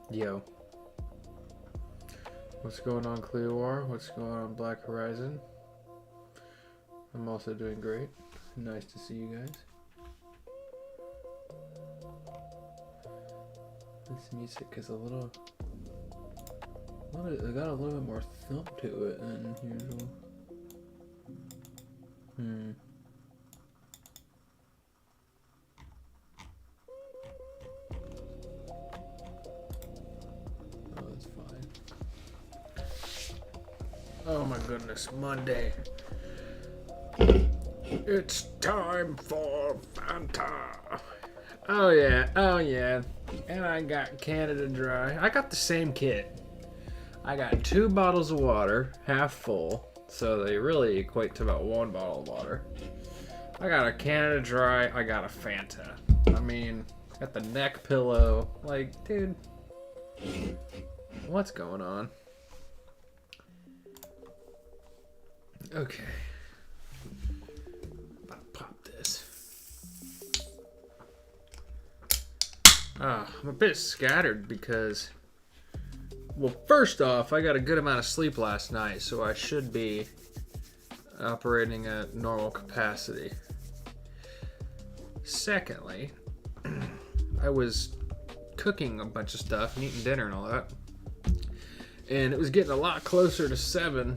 Yo. What's going on, Clearwater? What's going on, Black Horizon? I'm also doing great. Nice to see you guys. This music is it got a little bit more thump to it than usual. Oh my goodness, Monday. It's time for Fanta. Oh yeah. And I got Canada Dry. I got the same kit. I got 2 bottles of water, half full. So they really equate to about 1 bottle of water. I got a Canada Dry, I got a Fanta. I mean, got the neck pillow. Like, dude, what's going on? Okay. About to pop this. I'm a bit scattered because, well, first off, I got a good amount of sleep last night, so I should be operating at normal capacity. Secondly, I was cooking a bunch of stuff and eating dinner and all that, and it was getting a lot closer to 7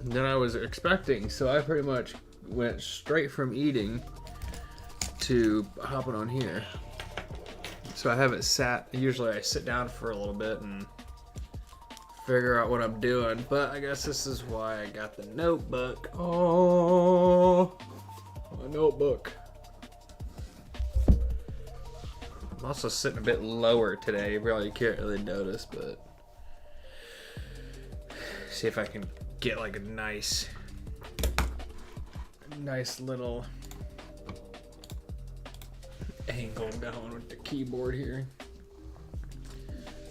than I was expecting, so I pretty much went straight from eating to hopping on here. So I haven't sat. Usually I sit down for a little bit and figure out what I'm doing, but I guess this is why I got the notebook. Oh, my notebook. I'm also sitting a bit lower today. You probably can't really notice, but see if I can get like a nice little angle going with the keyboard here.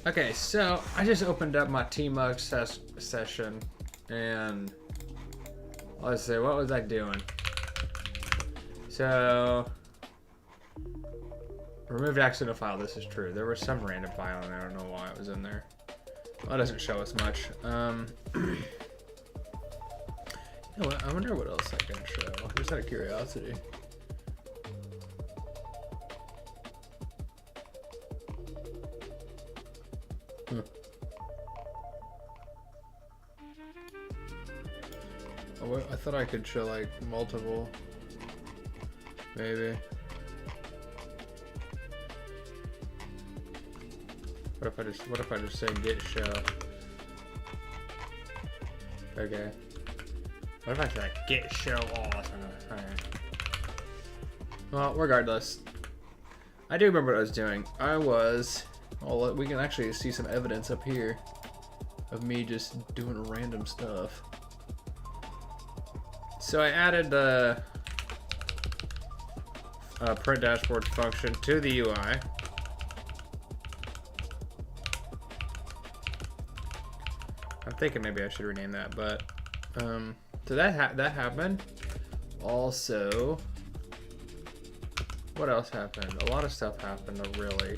Okay, so I just opened up my T-Mug session, and let's see, what was I doing? So, removed accidental file, this is true. There was some random file in there, I don't know why it was in there. Well, it doesn't show us much. You know what? I wonder what else I can show. Just out of curiosity. Oh, I thought I could show like multiple. Maybe. What if I just say git show? Okay. What if I say get show off? Well, regardless, I do remember what I was doing. Well, we can actually see some evidence up here of me just doing random stuff. So I added the print dashboard function to the UI. I'm thinking maybe I should rename that, but so that happened. Also, what else happened? A lot of stuff happened. Really,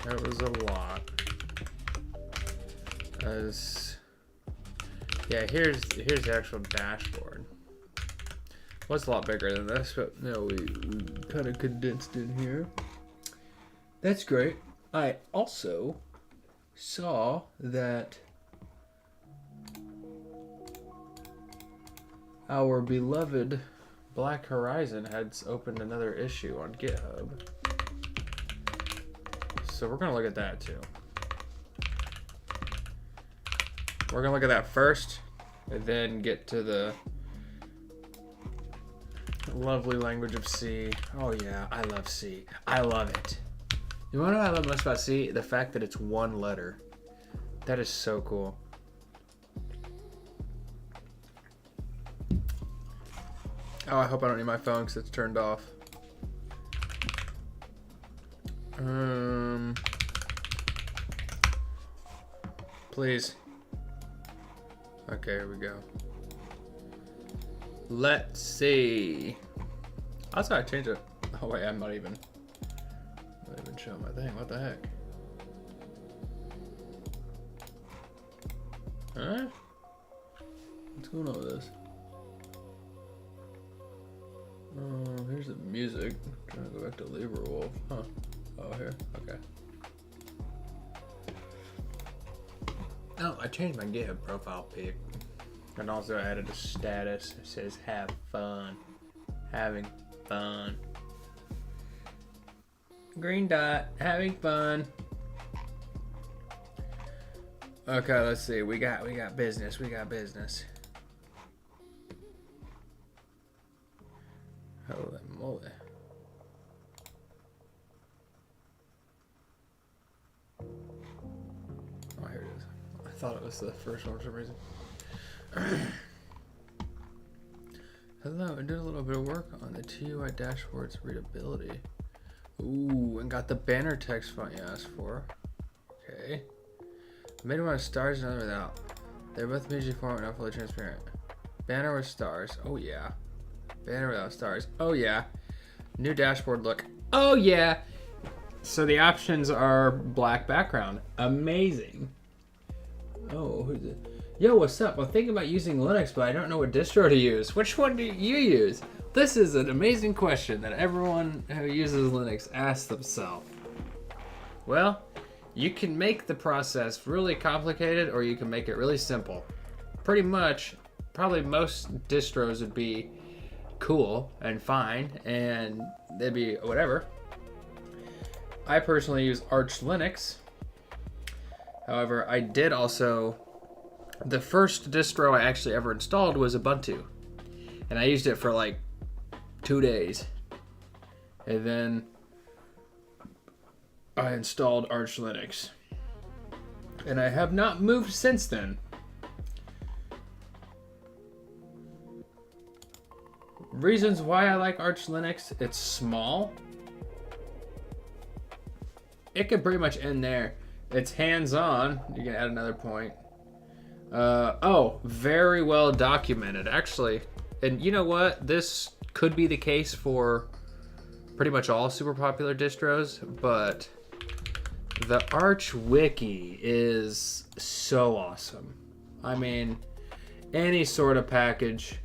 it was a lot. Yeah, here's the actual dashboard. Was a lot bigger than this, but no, we kind of condensed in here. That's great. I also saw that our beloved Black Horizon had opened another issue on GitHub. So we're going to look at that too. We're going to look at that first and then get to the lovely language of C. Oh yeah, I love C. I love it. You want to know what I love most about C? The fact that it's one letter. That is so cool. Oh, I hope I don't need my phone because it's turned off. Please. Okay, here we go. Let's see. Also, I changed it. Oh wait, I'm not even showing my thing. What the heck? Huh? What's going on with this? Here's the music. I'm trying to go back to Lieberwolf. Huh. Oh, here. Okay. Oh, I changed my GitHub profile pic. And also added a status that says have fun. Having fun. Green dot. Having fun. Okay, let's see. We got business. We got business. Holy moly. Oh, here it is. I thought it was the first one for some reason. Hello, I did a little bit of work on the TUI dashboard's readability. Ooh, and got the banner text font you asked for. Okay. I made one with stars and another without. They're both PG format, not fully transparent. Banner with stars. Oh yeah. Banner without stars. Oh yeah. New dashboard look. Oh yeah. So the options are black background. Amazing. Oh, who's it? Yo, what's up? I'm thinking about using Linux, but I don't know what distro to use. Which one do you use? This is an amazing question that everyone who uses Linux asks themselves. Well, you can make the process really complicated or you can make it really simple. Pretty much, probably most distros would be cool and fine and they'd be whatever. I personally use Arch Linux. However, I did also... The first distro I actually ever installed was Ubuntu. And I used it for like 2 days. And then I installed Arch Linux. And I have not moved since then. Reasons why I like Arch Linux: it's small. It could pretty much end there. It's hands-on. You can add another point. Very well documented, actually. And you know what? This could be the case for pretty much all super popular distros, but the Arch Wiki is so awesome. I mean, any sort of package.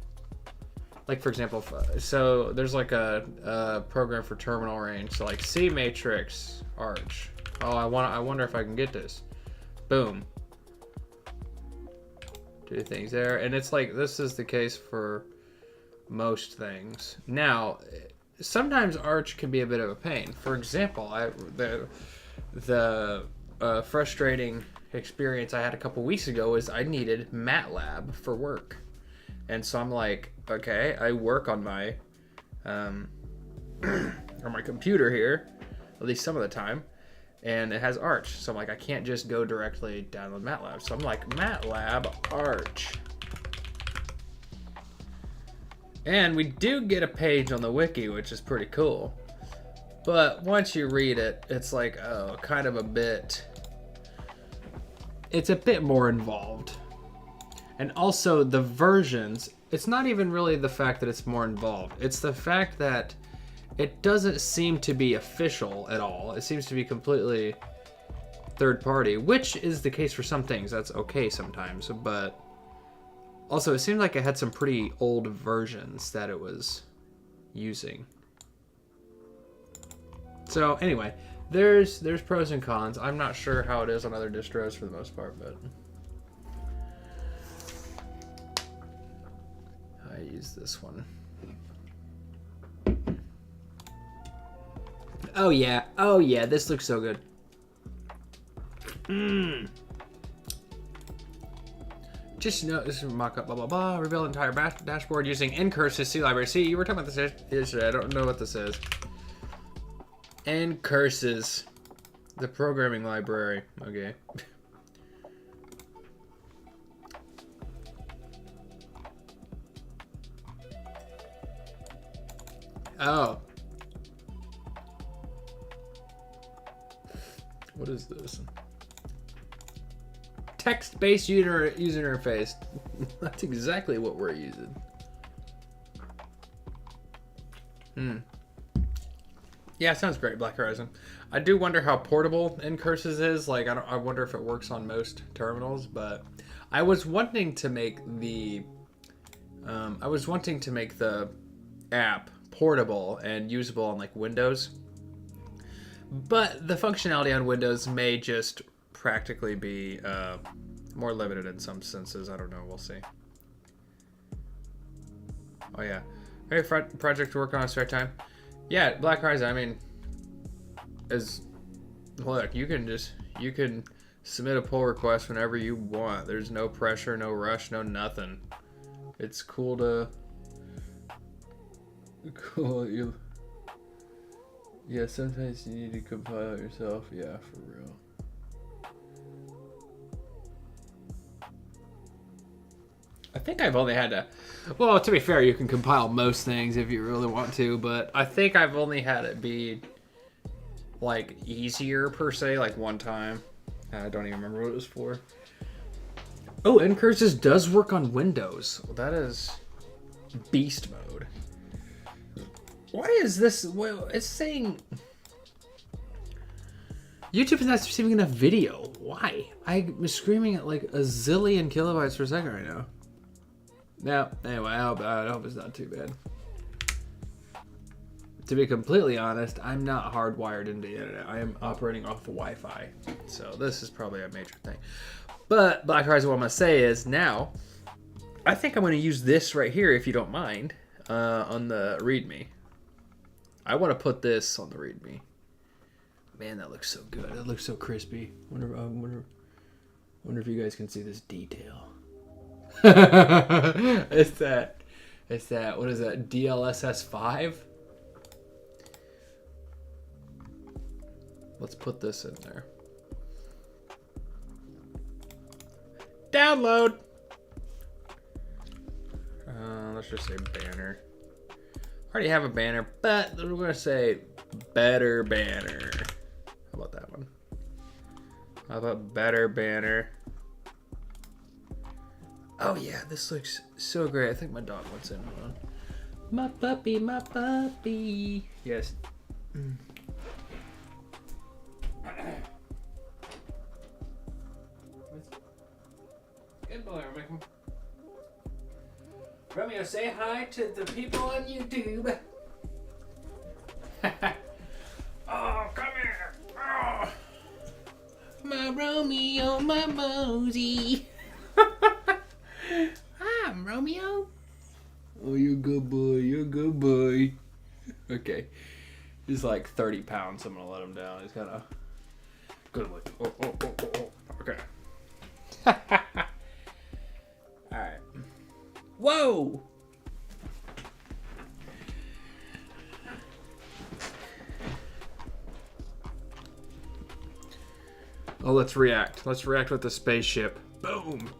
Like, for example, so there's like a program for terminal range. So like C matrix Arch. Oh, I wonder if I can get this. Boom. Do things there, and it's like this is the case for most things. Now, sometimes Arch can be a bit of a pain. For example, the frustrating experience I had a couple weeks ago is I needed MATLAB for work. And so I'm like, okay, I work on my on my computer here, at least some of the time, and it has Arch. So I'm like, I can't just go directly download MATLAB. So I'm like, MATLAB Arch. And we do get a page on the wiki, which is pretty cool. But once you read it, it's like, oh, kind of a bit... It's a bit more involved. And also the versions, it's not even really the fact that it's more involved. It's the fact that it doesn't seem to be official at all. It seems to be completely third party, which is the case for some things. That's okay sometimes, but also it seemed like it had some pretty old versions that it was using. So anyway, there's pros and cons. I'm not sure how it is on other distros for the most part, but I use this one. Oh yeah, this looks so good. Just this is mock-up, blah blah blah. Rebuild entire dashboard using ncurses C library. See, you were talking about this yesterday. I don't know what this is. Ncurses, the programming library. Okay. Oh. What is this? Text-based user interface. That's exactly what we're using. Yeah, it sounds great, Black Horizon. I do wonder how portable ncurses is. Like, I wonder if it works on most terminals. But I was wanting to make the app portable and usable on like Windows. But the functionality on Windows may just practically be more limited in some senses. I don't know. We'll see. Oh yeah, great project to work on in spare time. Yeah, Black Horizon. I mean, look, you can submit a pull request whenever you want. There's no pressure, no rush, no nothing. It's cool. Yeah, sometimes you need to compile it yourself. Yeah, for real. I think I've only had to... Well, to be fair, you can compile most things if you really want to, but I think I've only had it be, like, easier, per se, like, one time. I don't even remember what it was for. Oh, ncurses does work on Windows. Well, that is beast mode. Why is this... Well, it's saying... YouTube is not receiving enough video. Why? I'm screaming at, like, a zillion kilobytes per second right now. Now, anyway, I hope it's not too bad. To be completely honest, I'm not hardwired into the internet. I am operating off of Wi-Fi. So this is probably a major thing. But Black Horizon, what I'm going to say is now, I think I'm going to use this right here, if you don't mind, on the README. I want to put this on the README. Man, that looks so good. That looks so crispy. Wonder if you guys can see this detail. It's that, what is that, DLSS 5? Let's put this in there. Download! Let's just say banner. I already have a banner, but we're going to say better banner. How about that one? How about better banner? Oh yeah, this looks so great. I think my dog wants in. Hold on. My puppy, my puppy. Yes. Good boy, Romeo, say hi to the people on YouTube. Oh, come here. Oh. My Romeo, my Mosey. I'm Romeo. Oh, you're a good boy. You're a good boy. Okay. He's like 30 pounds. I'm going to let him down. He's got a good look. Oh. Okay. Alright. Whoa! Oh, let's react. Let's react with the spaceship. Boom!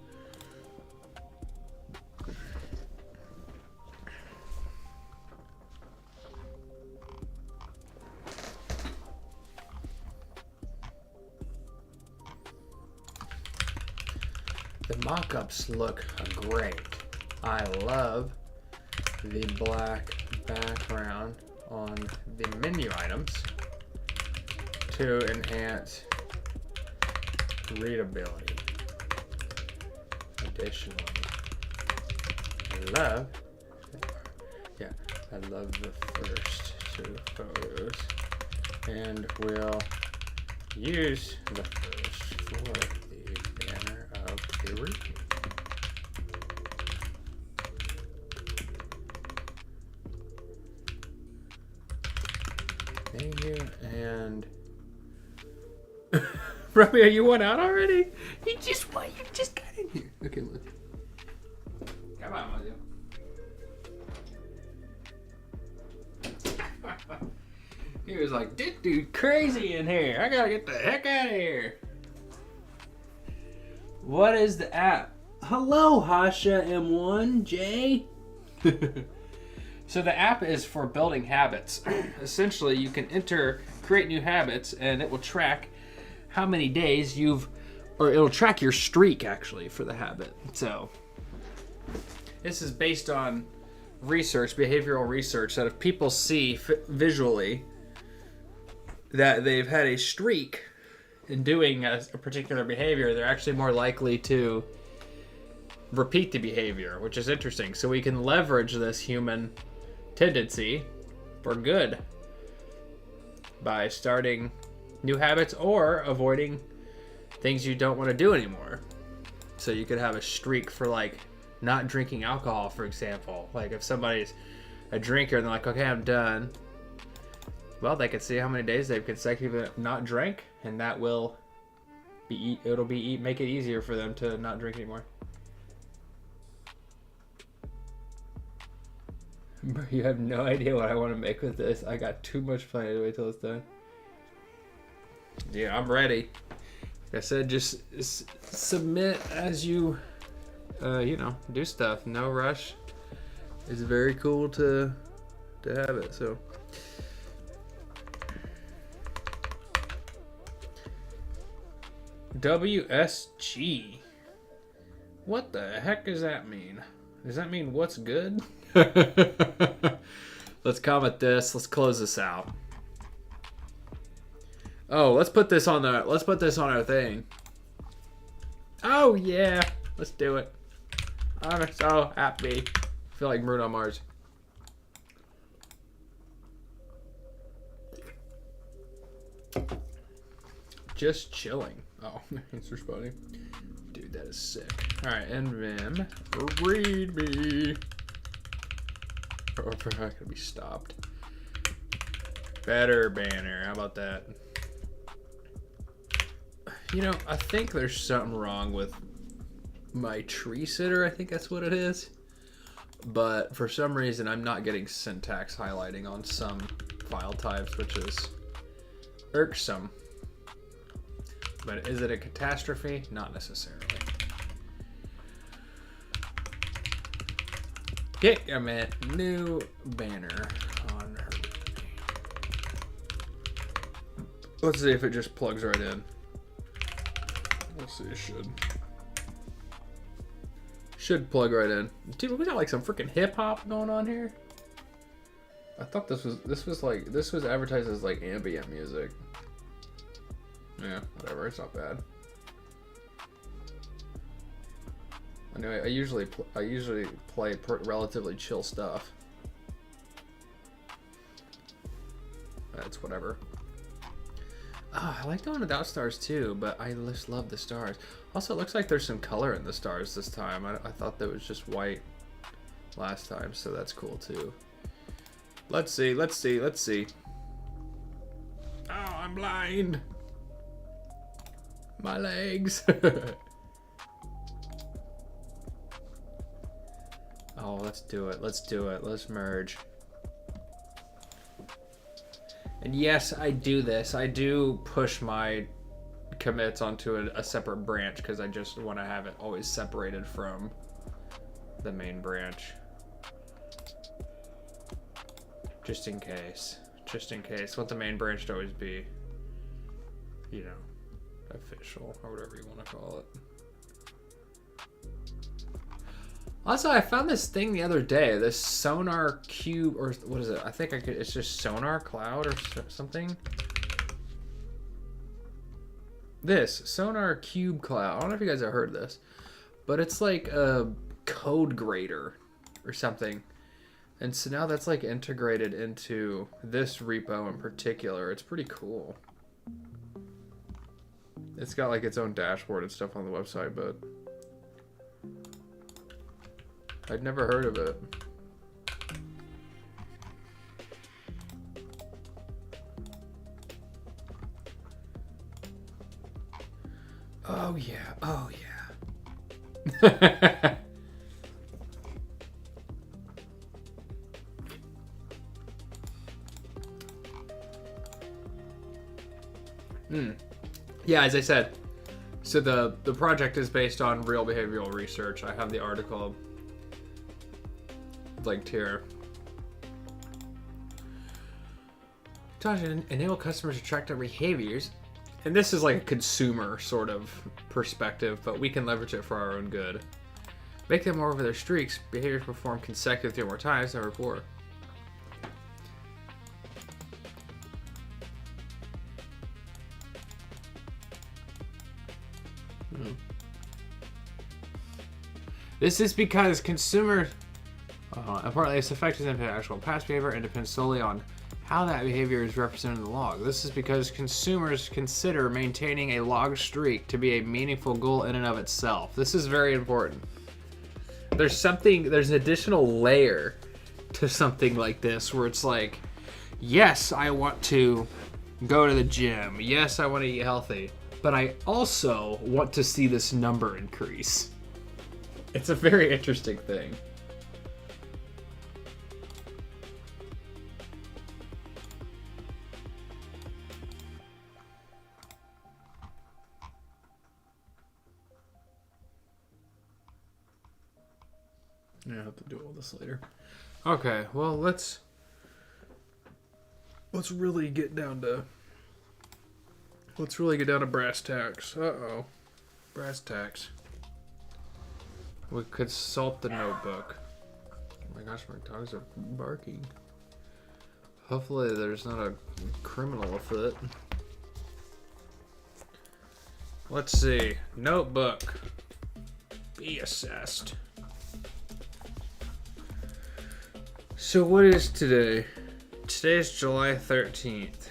The mock-ups look great. I love the black background on the menu items to enhance readability. Additionally, I love the first two photos and will use the first for the banner of the routine. Thank you. And Romeo, you went out already? You just got in here. Okay, look. Come on, Romeo. He was like, this dude crazy in here. I gotta get the heck out of here. What is the app? Hello, Hasha M1J. So the app is for building habits. Essentially, you can create new habits, and it will track how many days it'll track your streak actually for the habit. So this is based on behavioral research, that if people see visually that they've had a streak in doing a particular behavior, they're actually more likely to repeat the behavior, which is interesting. So we can leverage this human tendency for good by starting new habits or avoiding things you don't want to do anymore. So you could have a streak for like not drinking alcohol, for example. Like if somebody's a drinker and they're like, okay, I'm done. Well, they can see how many days they've consecutively not drank, and that will make it easier for them to not drink anymore. Bro, you have no idea what I want to make with this. I got too much planned to wait till it's done. Yeah, I'm ready. Like I said, just submit as you, do stuff. No rush. It's very cool to have it. So. WSG. What the heck does that mean? Does that mean what's good? Let's comment this. Let's close this out. Oh, let's put this on our thing. Oh yeah, let's do it. I'm so happy. I feel like Bruno Mars. Just chilling. Oh, thanks for spotting. Dude, that is sick. Alright, and then read me. Or we're not gonna be stopped. Better banner. How about that? You know, I think there's something wrong with my tree sitter. I think that's what it is. But for some reason, I'm not getting syntax highlighting on some file types, which is irksome. But is it a catastrophe? Not necessarily. Okay, I'm at new banner on her. Let's see if it just plugs right in. We'll see, it should plug right in. Dude, we got like some freaking hip hop going on here. I thought this was advertised as like ambient music. Yeah, whatever. It's not bad. Anyway, I usually play relatively chill stuff. That's whatever. Oh, I like the one without stars too, but I just love the stars. Also, it looks like there's some color in the stars this time. I thought that was just white last time, so that's cool too. Let's see. Oh, I'm blind. My legs. Oh, let's do it. Let's do it. Let's merge. And yes, I do this. I do push my commits onto a separate branch because I just want to have it always separated from the main branch. Just in case. Just in case. Want the main branch to always be, you know, official or whatever you want to call it. Also, I found this thing the other day, this sonar cube, or what is it? I think it's just sonar cloud or something. This sonar cube cloud. I don't know if you guys have heard of this, but it's like a code grader or something. And so now that's like integrated into this repo in particular. It's pretty cool. It's got like its own dashboard and stuff on the website, but I'd never heard of it. Oh yeah, oh yeah. Yeah, as I said, so the project is based on real behavioral research. I have the article linked here. To enable customers to track their behaviors, and this is like a consumer sort of perspective, but we can leverage it for our own good. Make them more over their streaks. Behaviors performed consecutively 3 more times than before. This is because consumers, apparently its effect is impact actual past behavior and depends solely on how that behavior is represented in the log. This is because consumers consider maintaining a log streak to be a meaningful goal in and of itself. This is very important. There's an additional layer to something like this where it's like, yes, I want to go to the gym. Yes, I want to eat healthy. But I also want to see this number increase. It's a very interesting thing. I have to do all this later. Okay, well let's really get down to brass tacks. Uh-oh. Brass tacks. We consult the notebook. Oh my gosh, my dogs are barking. Hopefully there's not a criminal afoot. Let's see. Notebook. Be assessed. So what is today? Today is July 13th.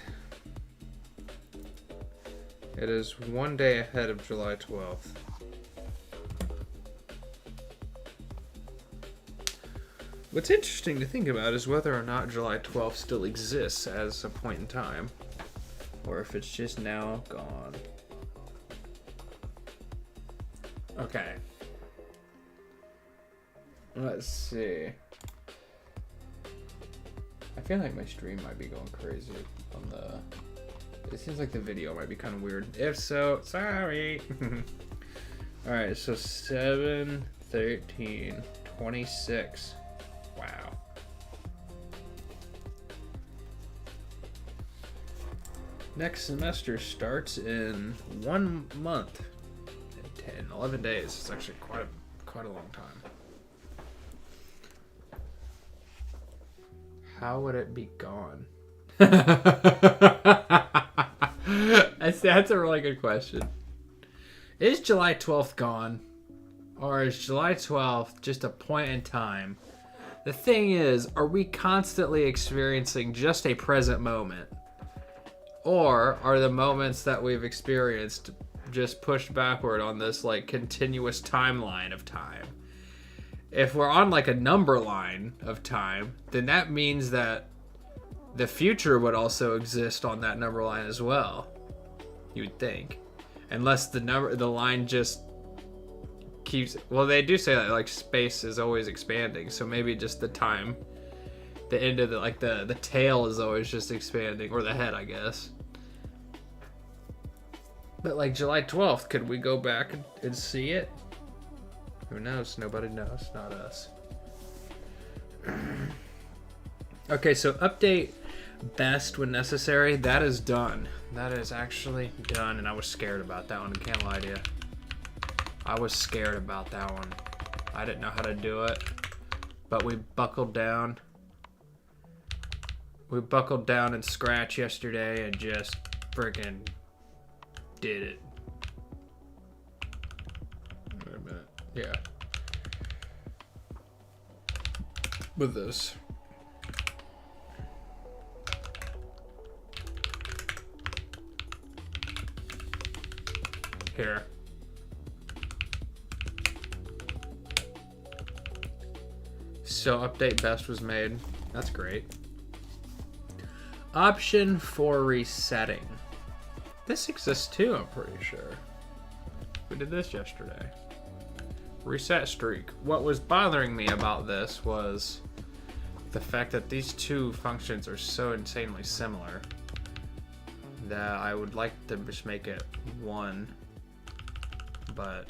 It is one day ahead of July 12th. What's interesting to think about is whether or not July 12th still exists as a point in time, or if it's just now gone. Okay. Let's see. I feel like my stream might be going crazy on the... It seems like the video might be kind of weird. If so, sorry. Alright, so 7, 13, 26. Wow. Next semester starts in 1 month. 11 days. It's actually quite a long time. How would it be gone? That's a really good question. Is July 12th gone? Or is July 12th just a point in time? The thing is, are we constantly experiencing just a present moment? Or are the moments that we've experienced just pushed backward on this like continuous timeline of time? If we're on like a number line of time, then that means that the future would also exist on that number line as well. You would think. Unless the line just keeps. Well, they do say that like space is always expanding, so maybe just the time, the end of the tail is always just expanding, or the head, I guess. But like July 12th, could we go back and see it? Who knows? Nobody knows. Not us. Okay, so update best when necessary. That is done. That is actually done, and I was scared about that one. I can't lie to you. I was scared about that one. I didn't know how to do it, but we buckled down. We buckled down and scratched yesterday and just freaking did it. Wait a minute. Yeah. With this. Here. So update best was made. That's great. Option for resetting. This exists too, I'm pretty sure. We did this yesterday. Reset streak. What was bothering me about this was the fact that these two functions are so insanely similar that I would like to just make it one, but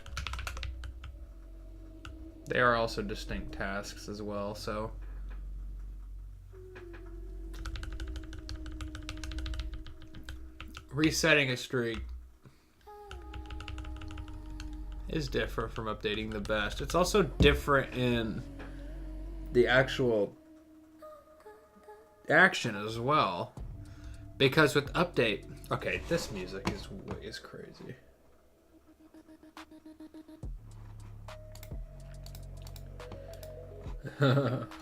they are also distinct tasks as well, so resetting a streak is different from updating the best. It's also different in the actual action as well, because with update, okay, this music is crazy.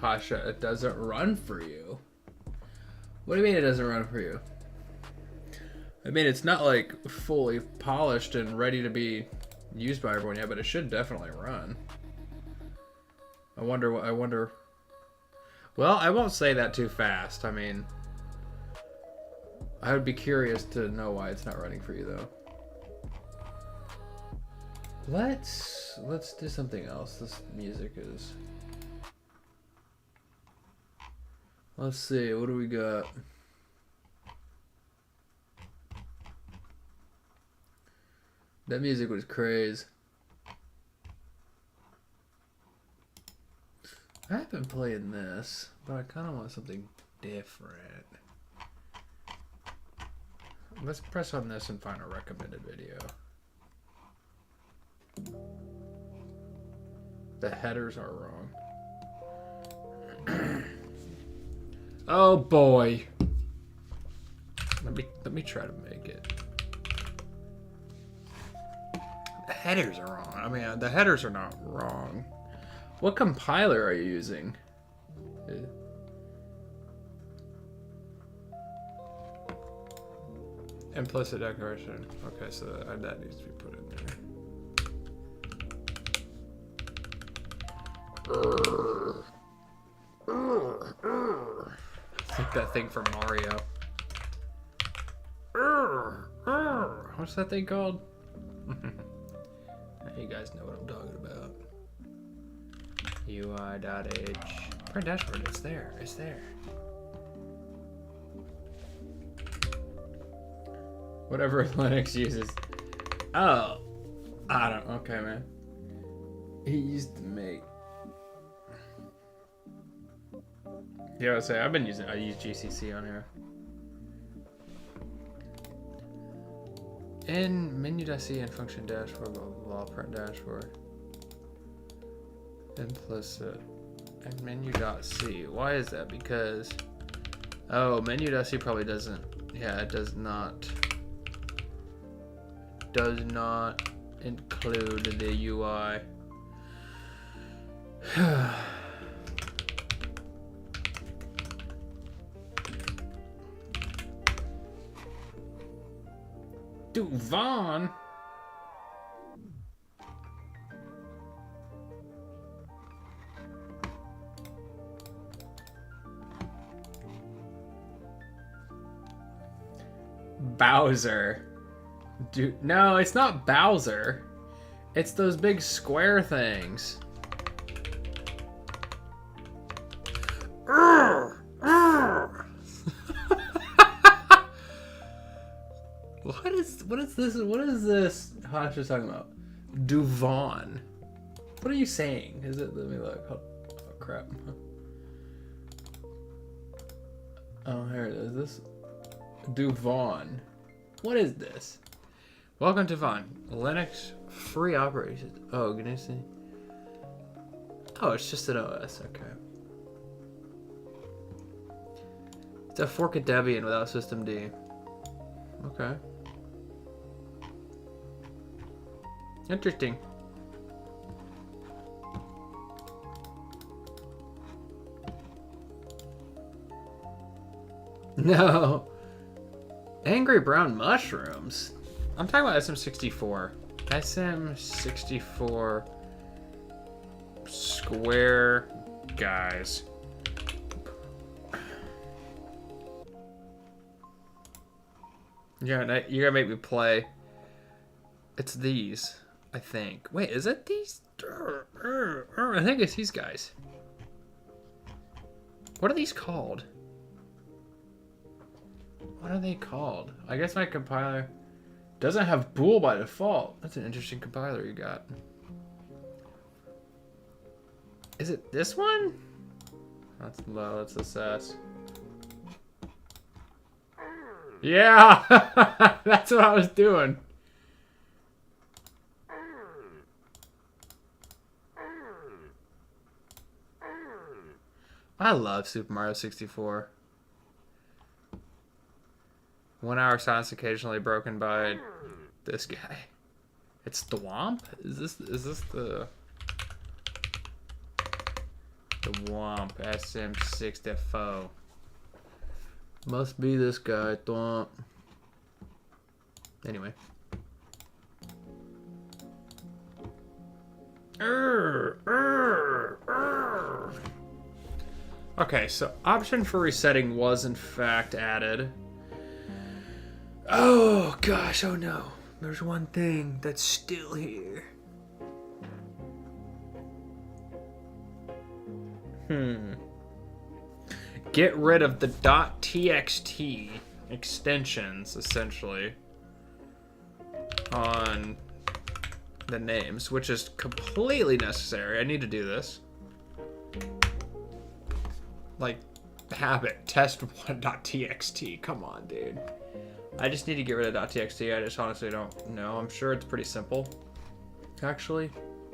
Hasha, it doesn't run for you. What do you mean it doesn't run for you? I mean, it's not like fully polished and ready to be used by everyone yet, but it should definitely run. I wonder. Well, I won't say that too fast. I mean, I would be curious to know why it's not running for you though. Let's do something else. This music is. Let's see, what do we got? That music was crazy. I've been playing this, but I kind of want something different. Let's press on this and find a recommended video. The headers are wrong. Oh boy. Let me try to make it. The headers are wrong. I mean, the headers are not wrong. What compiler are you using? Implicit declaration. Okay, so that needs to be put in there. It's like that thing from Mario. What's that thing called? You guys know what I'm talking about. UI.h. Print dashboard. It's there. It's there. Whatever Linux uses. Oh. I don't. Okay, man. He used to make. Yeah, I would say I use GCC on here. In menu.c and function dashboard, blah, blah, blah, print dashboard. Implicit. And menu.c. Why is that? Because, oh, menu.c probably doesn't, yeah, it does not include the UI. Dude, Vaughn. Bowser. Dude, no, it's not Bowser. It's those big square things. What is this? What is this? Hasha's talking about Duvon. What are you saying? Is it? Let me look. Oh crap. Oh, here it is. This Duvon. What is this? Welcome to Vaughn. Linux free operations. Oh, can I see? Oh, it's just an OS. Okay. It's a fork of Debian without systemd. Okay. Interesting. No. Angry brown mushrooms. I'm talking about SM64. SM64 square guys. Yeah, you gotta make me play. It's these, I think. Wait, is it these? I think it's these guys. What are these called? What are they called? I guess my compiler doesn't have bool by default. That's an interesting compiler you got. Is it this one? That's low, that's SS. Yeah! That's what I was doing. I love Super Mario 64. 1 hour silence occasionally broken by this guy. It's Thwomp? Is this the Womp SM64? Must be this guy, Thwomp. Anyway. Okay, so option for resetting was in fact added. Oh gosh, oh no. There's one thing that's still here. Get rid of the .txt extensions, essentially, on the names, which is completely necessary. I need to do this. Like, habit, test1.txt. Come on, dude. I just need to get rid of .txt. I just honestly don't know. I'm sure it's pretty simple, actually,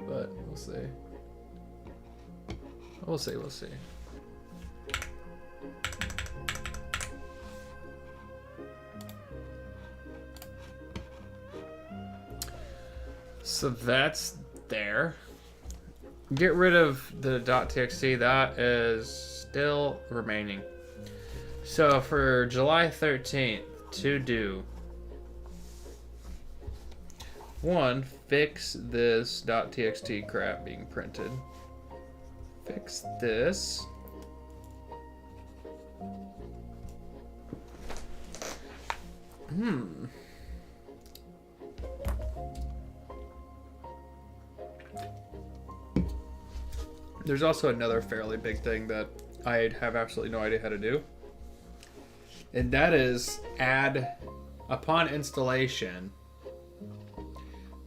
but we'll see. We'll see, we'll see. So that's there. Get rid of the .txt. That is still remaining. So for July 13th, to do. 1, fix this .txt crap being printed. Fix this. There's also another fairly big thing that I have absolutely no idea how to do. And that is add, upon installation,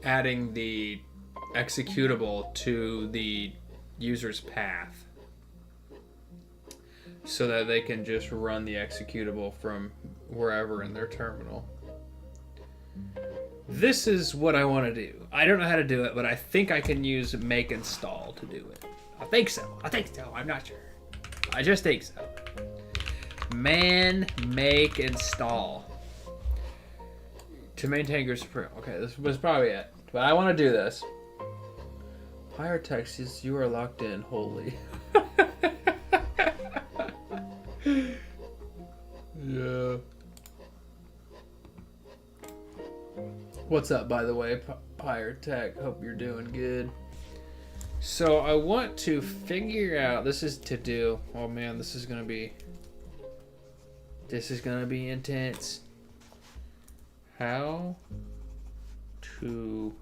adding the executable to the user's path so that they can just run the executable from wherever in their terminal. This is what I want to do. I don't know how to do it, but I think I can use make install to do it. I think so. I'm not sure. I just think so. Man, make, install. To maintain your supreme. Okay, this was probably it. But I want to do this. Higher Texas, you are locked in. Holy. Yeah. What's up, by the way, Pyre Tech? Hope you're doing good. So I want to figure out. This is to do. Oh man, this is gonna be intense. How to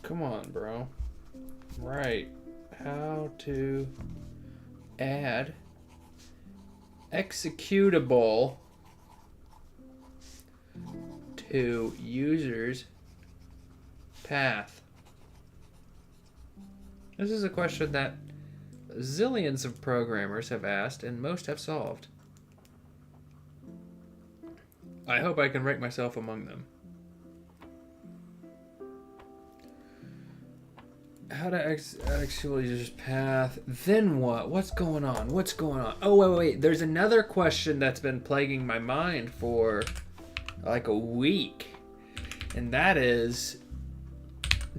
Come on, bro. Right. How to add executable to user's path. This is a question that zillions of programmers have asked and most have solved. I hope I can rank myself among them. How to actually just path. Then what? What's going on? What's going on? Oh, wait. There's another question that's been plaguing my mind for like a week. And that is,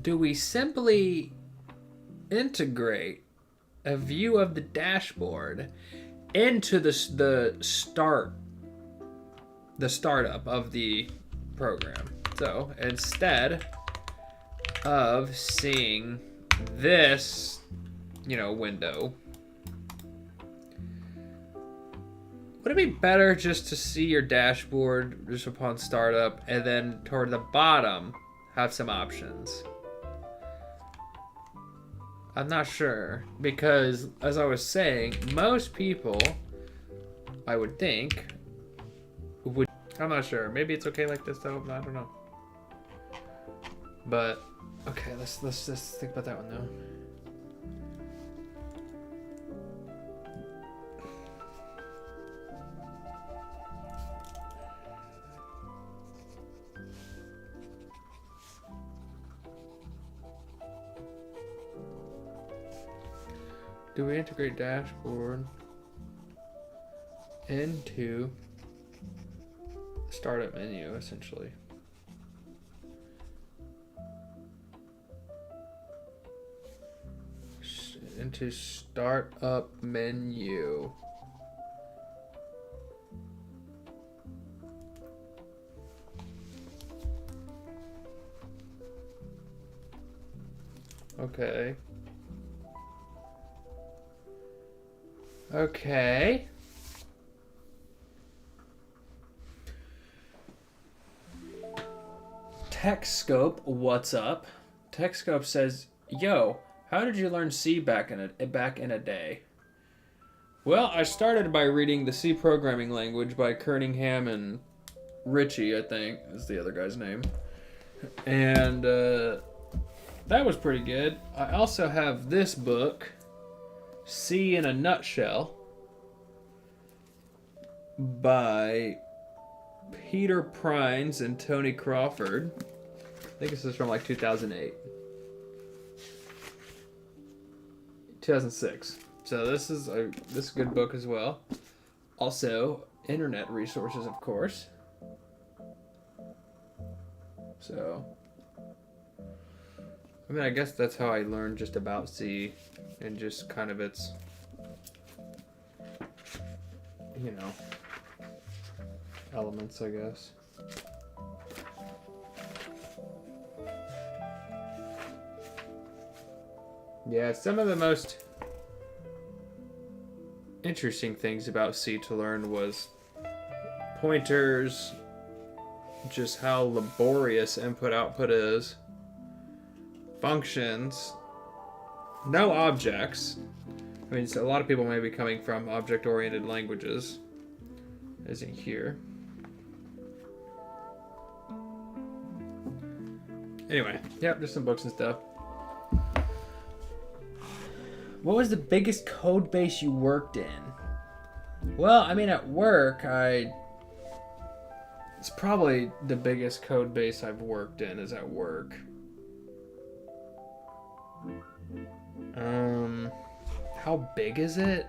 do we simply integrate a view of the dashboard into the startup of the program? So instead of seeing this, window, would it be better just to see your dashboard just upon startup and then toward the bottom have some options? I'm not sure, because as I was saying, most people, I would think, would. I'm not sure. Maybe it's okay like this though. I don't know. But okay, let's just think about that one though. Do we integrate dashboard into startup menu essentially? Into startup menu. Okay. Okay. TechScope, what's up? TechScope says, "Yo, how did you learn C back in a day?" Well, I started by reading the C programming language by Kerningham and Ritchie, I think is the other guy's name, and that was pretty good. I also have this book, C in a Nutshell, by Peter Prines and Tony Crawford. I think this is from like 2008. 2006. So this is a good book as well. Also, internet resources, of course. So, I mean, I guess that's how I learned just about C and just kind of its, elements, I guess. Yeah, some of the most interesting things about C to learn was pointers, just how laborious input-output is, functions, no objects. I mean, so a lot of people may be coming from object-oriented languages, as in here. Anyway, yep, just some books and stuff. What was the biggest code base you worked in? Well, I mean, at work, it's probably the biggest code base I've worked in is at work. How big is it?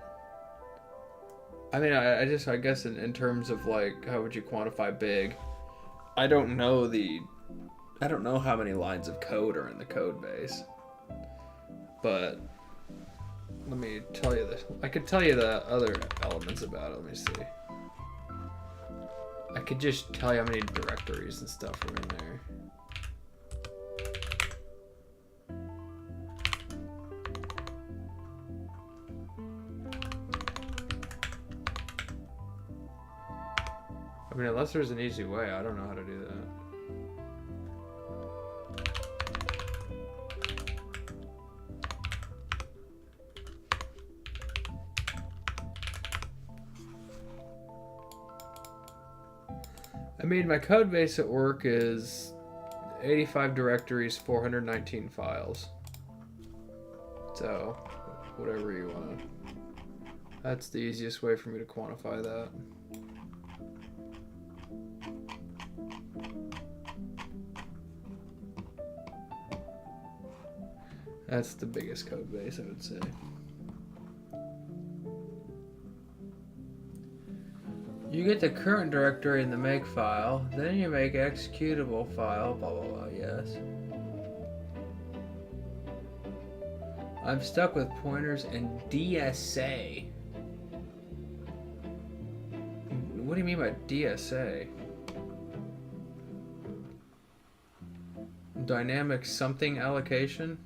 I mean, I guess in terms of like, how would you quantify big? I don't know how many lines of code are in the code base. But let me tell you this. I could tell you the other elements about it. Let me see. I could just tell you how many directories and stuff are in there. I mean, unless there's an easy way, I don't know how to do that. I mean, my code base at work is 85 directories, 419 files. So, whatever you want. That's the easiest way for me to quantify that. That's the biggest code base, I would say. You get the current directory in the make file, then you make executable file, blah blah blah, yes. I'm stuck with pointers and DSA. What do you mean by DSA? Dynamic something allocation?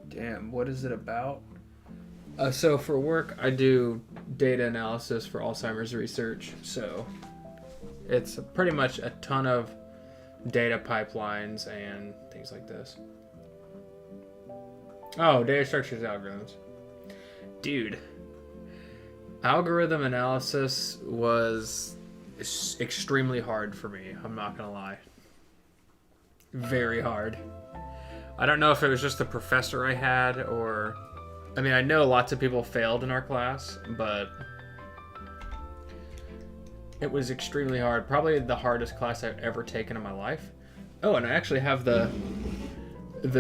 Damn, what is it about? So for work, I do data analysis for Alzheimer's research. So it's pretty much a ton of data pipelines and things like this. Oh, data structures, algorithms. Dude, algorithm analysis was extremely hard for me. I'm not gonna lie. Very hard. I don't know if it was just the professor I had or... I mean, I know lots of people failed in our class, but it was extremely hard. Probably the hardest class I've ever taken in my life. Oh, and I actually have the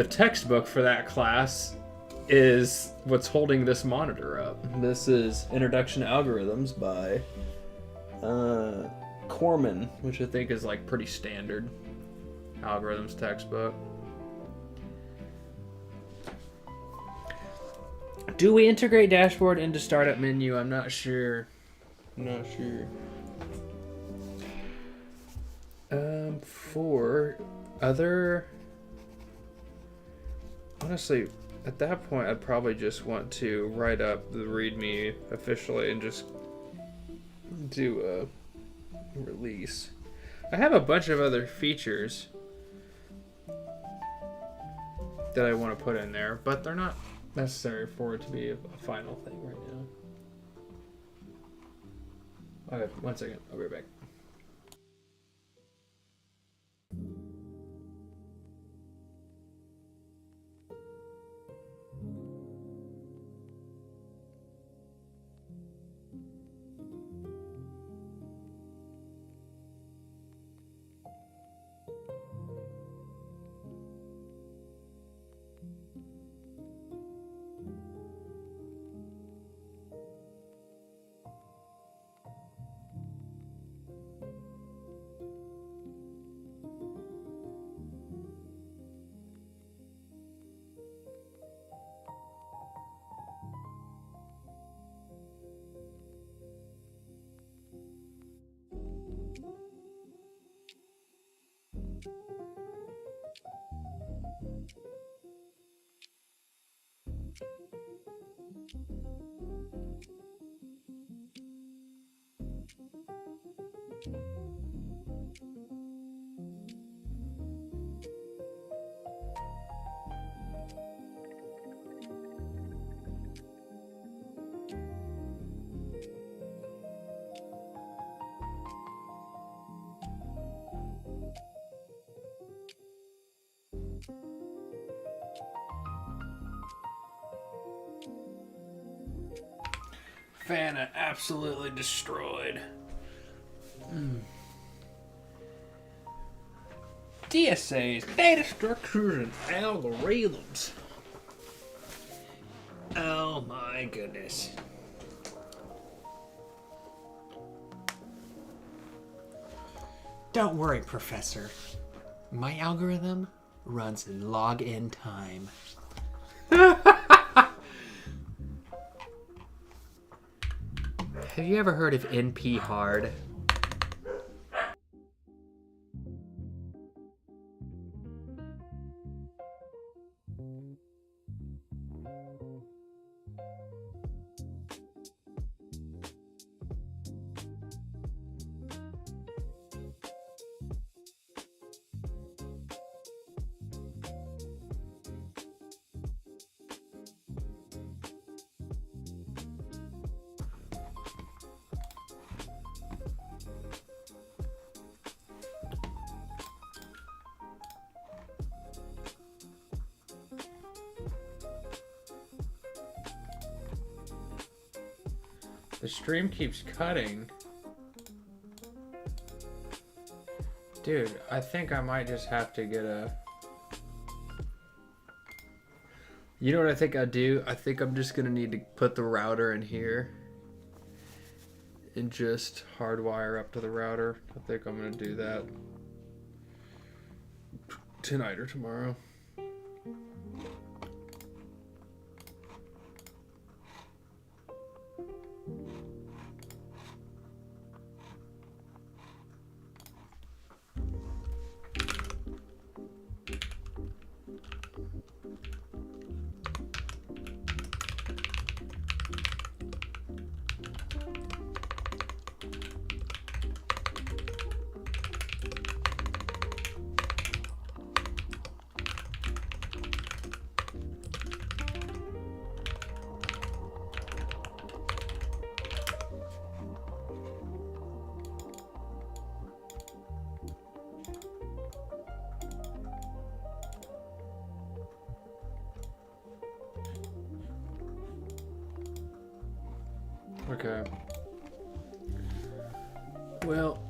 textbook for that class is what's holding this monitor up. This is Introduction to Algorithms by Corman, which I think is like pretty standard algorithms textbook. Do we integrate dashboard into startup menu? I'm not sure. For other... Honestly, at that point, I'd probably just want to write up the README officially and just do a release. I have a bunch of other features that I want to put in there, but they're not necessary for it to be a final thing right now. Okay, 1 second. I'll be right back. Fana absolutely destroyed. DSAs, data structures and algorithms. Oh my goodness. Don't worry, Professor. My algorithm runs in log-in time. Have you ever heard of NP hard? The stream keeps cutting. Dude, I think I might just have to get a... You know what I think I'll do? I think I'm just gonna need to put the router in here and just hardwire up to the router. I think I'm gonna do that tonight or tomorrow. Okay. Well,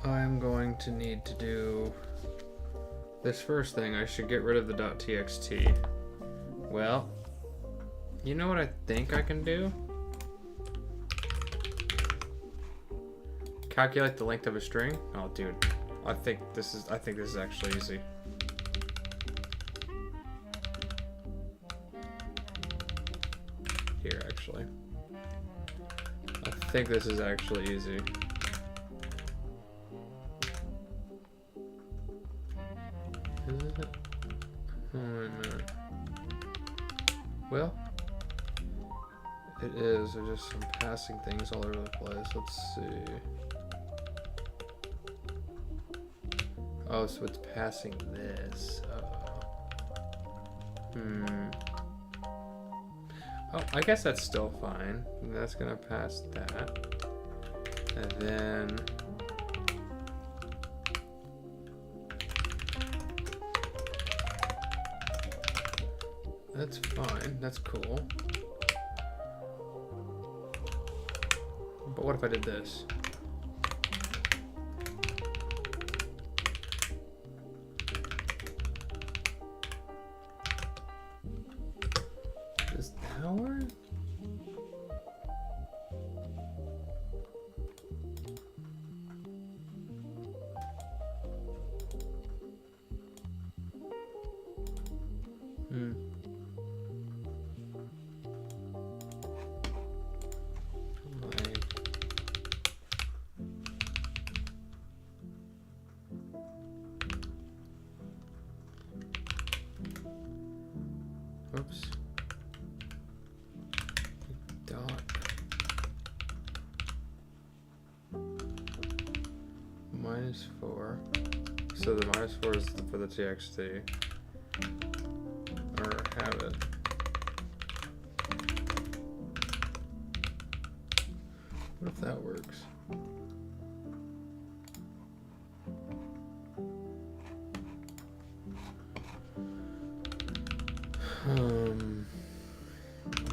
I'm going to need to do this first thing. I should get rid of the .txt. Well, you know what I think I can do? Calculate the length of a string? Oh, dude. I think this is actually easy. Here, actually. I think this is actually easy. Is it? Oh, wait a minute. Well, it is. There's just some passing things all over the place. Let's see. Oh, so it's passing this. Oh, I guess that's still fine. That's gonna pass that. And then... That's fine. That's cool. But what if I did this? Does that work? Oops. Dot. -4. So the -4 is for the TXT. Or have it. What if that works?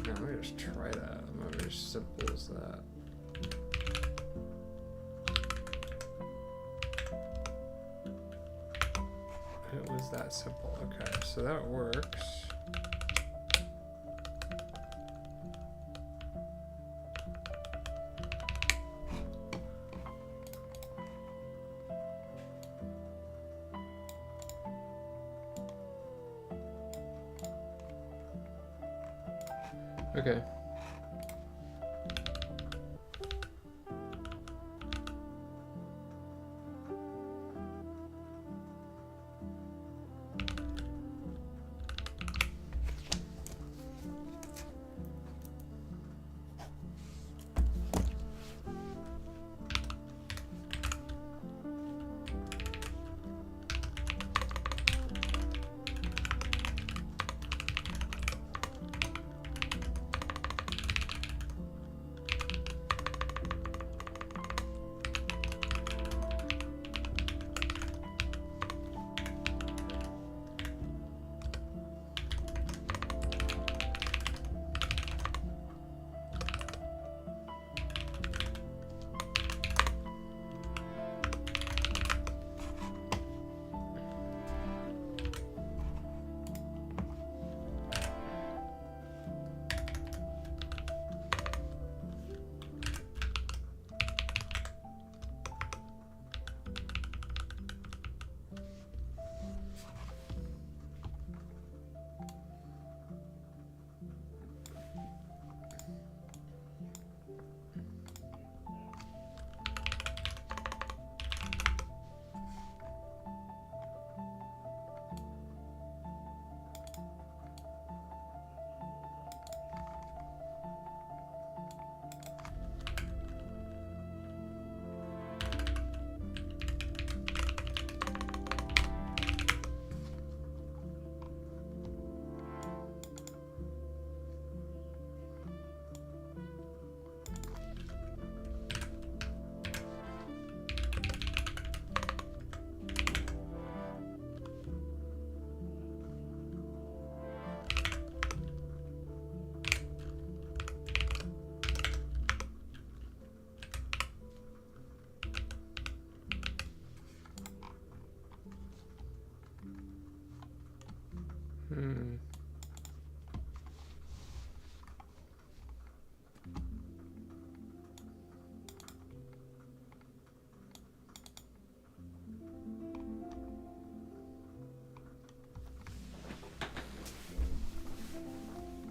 Yeah, let me just try that. I'm not very simple as that. It was that simple. Okay, so that works. Okay.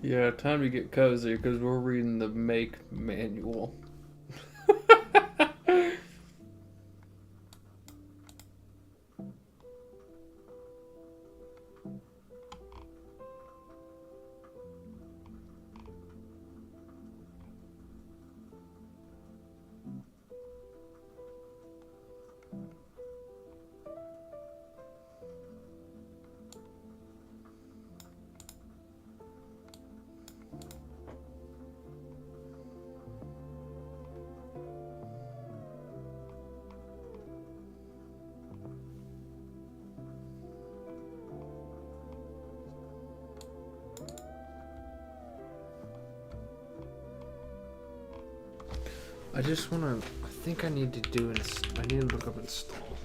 Yeah, time to get cozy because we're reading the make manual. I just want to. I think I need to do. I need to look up install.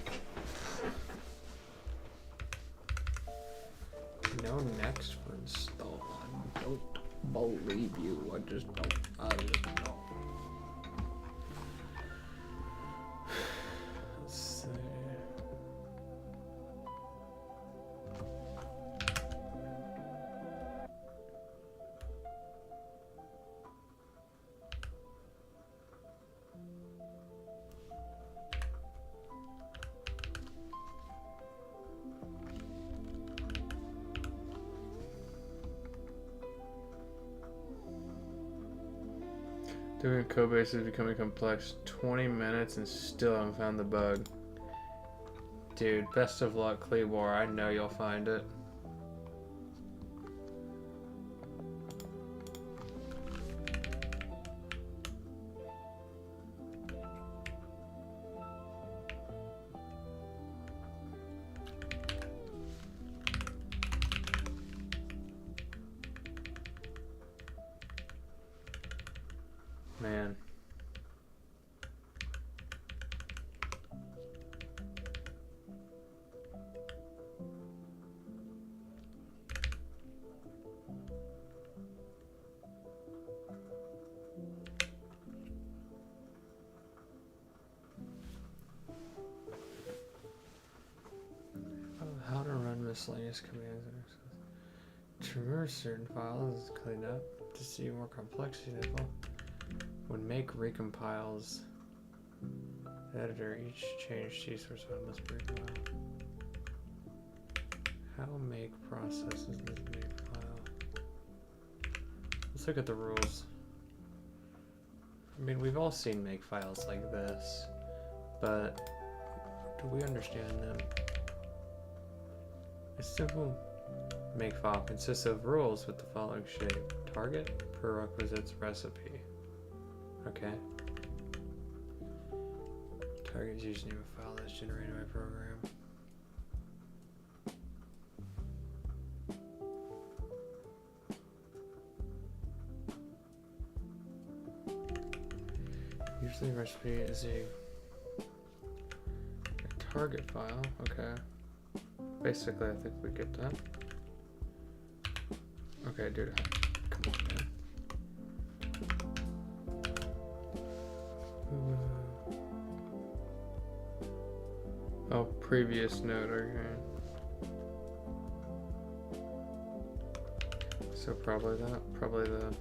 No next for install. I don't believe you. I just don't. Let's see. Doing code base is becoming complex. 20 minutes and still haven't found the bug. Dude, best of luck, Cleabor. I know you'll find it. Man. How to run miscellaneous commands. Traverse certain files, clean up to see more complexity involved. When make recompiles editor, each change C source file must be recompiled. How make processes this make file? Let's look at the rules. I mean, we've all seen make files like this, but do we understand them? A simple make file consists of rules with the following shape: target, prerequisites, recipe. Okay. Target is username of file that's generated by program. Usually recipe is a target file. Okay. Basically, I think we get that. Okay, dude. Come on, man. Oh, previous node, okay. So probably that, probably the...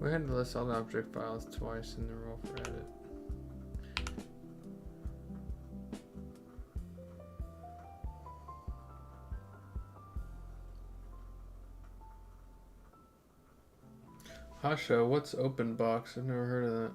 We had to list all the object files twice in the role for edit. Hasha, what's open box? I've never heard of that.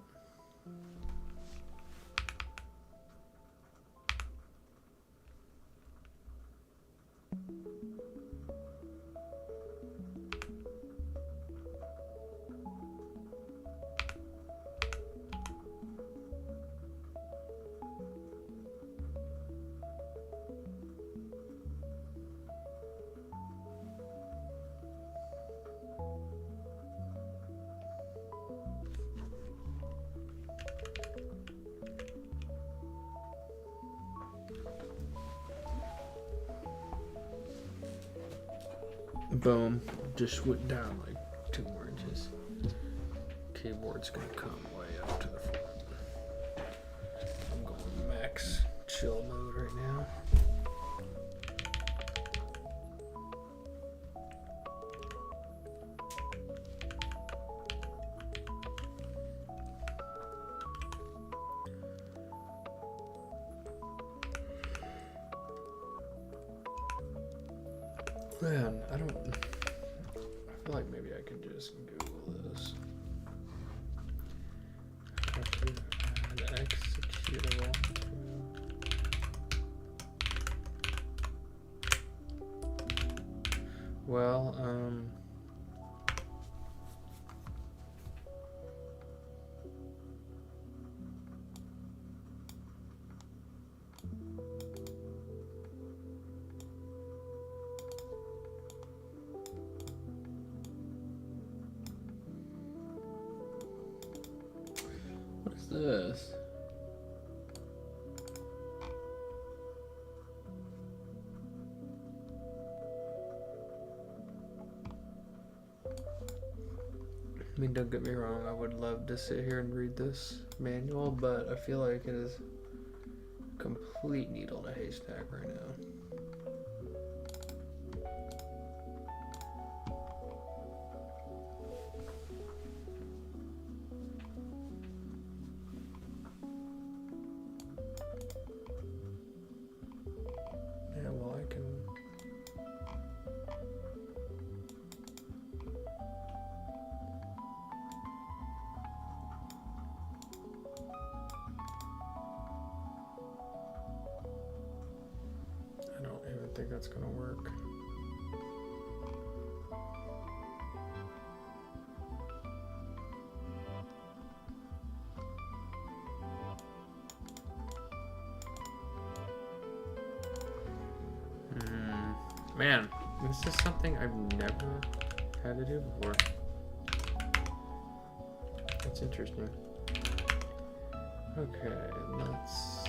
Boom. Just went down like 2 more inches. Keyboard's gonna come way up to the front. I'm going max chill mode right now. Man, I feel like maybe I could just Google this. Add executable. Well, what is this? I mean, don't get me wrong, I would love to sit here and read this manual, but I feel like it is a complete needle in a haystack right now. Yeah, well, I can... I don't even think that's gonna work. Man, this is something I've never had to do before. That's interesting. Okay, let's...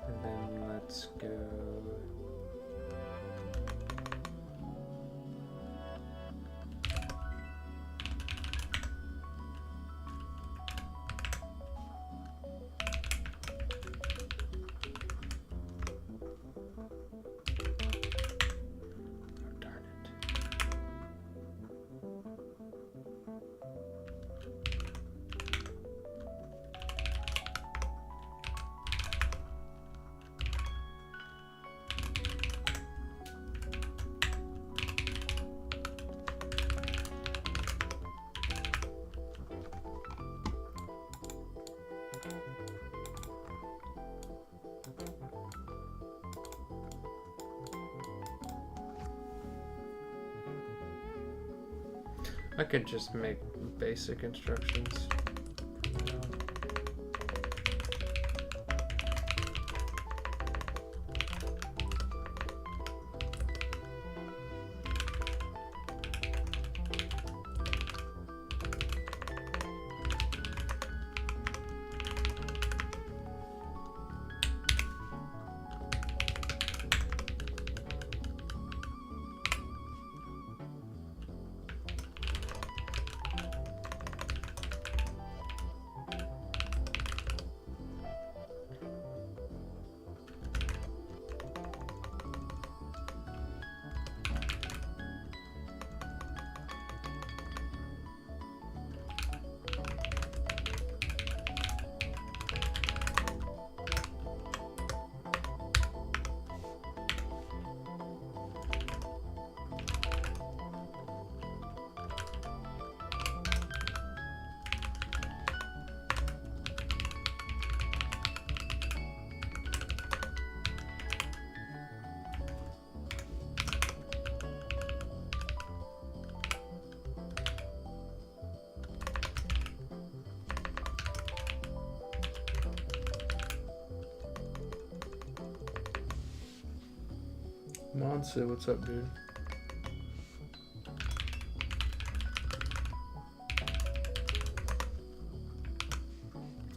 And then let's go... I could just make basic instructions. Monse, what's up, dude?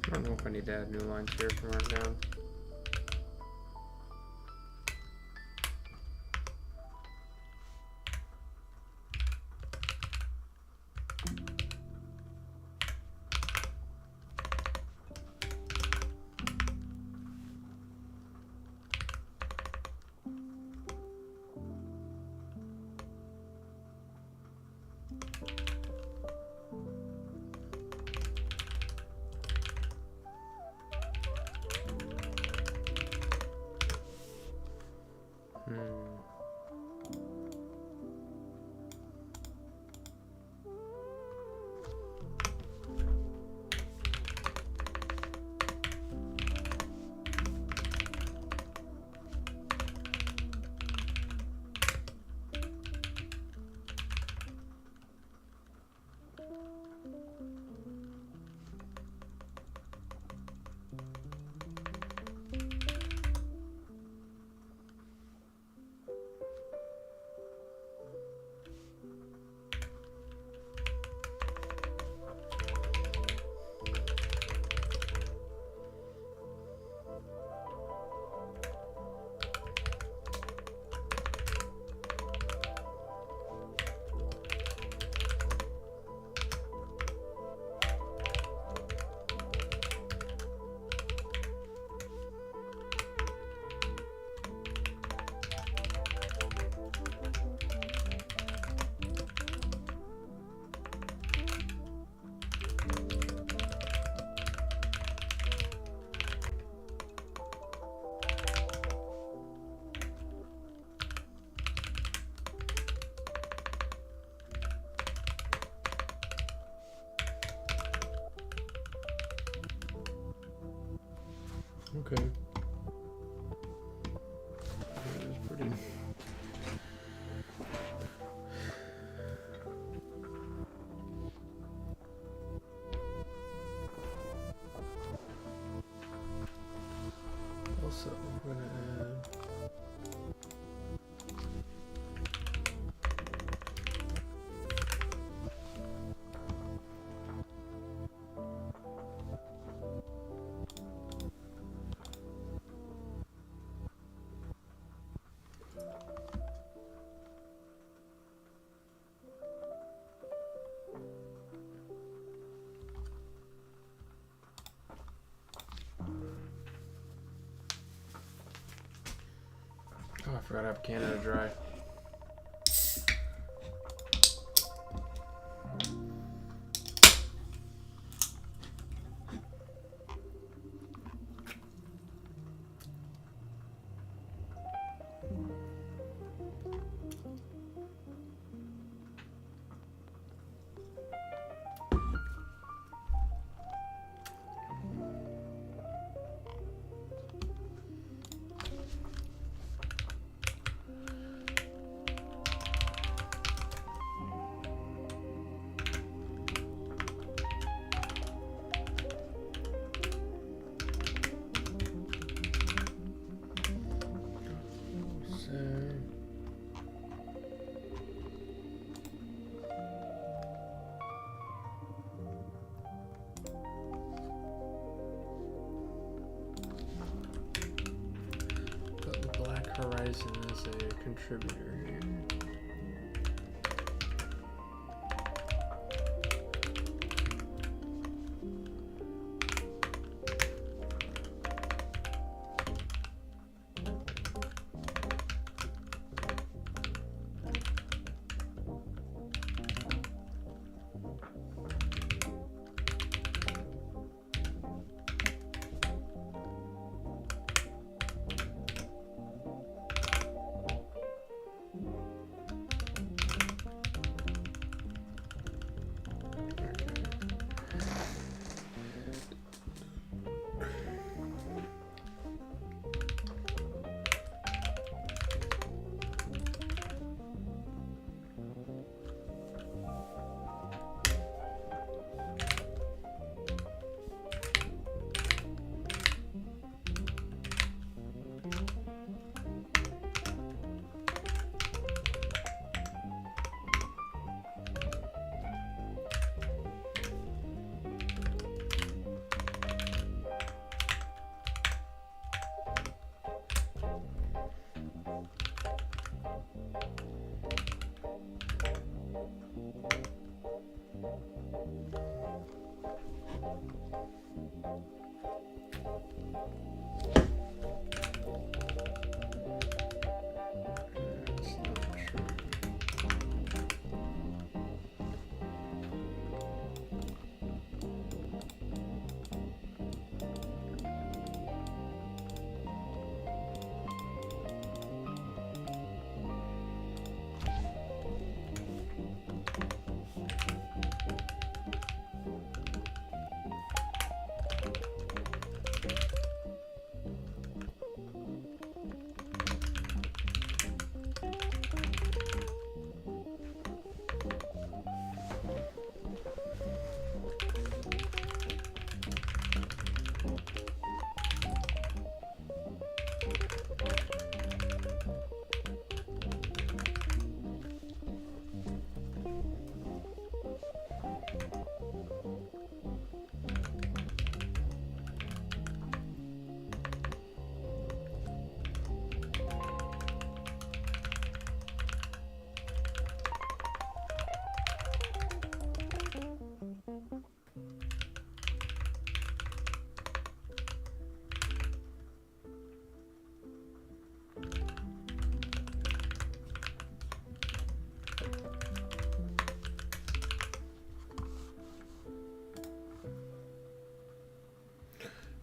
I don't know if I need to add new lines here from right down. Okay. That is pretty. Also, we're gonna add. Oh, I forgot to have Canada Dry. Horizon as a contributor here.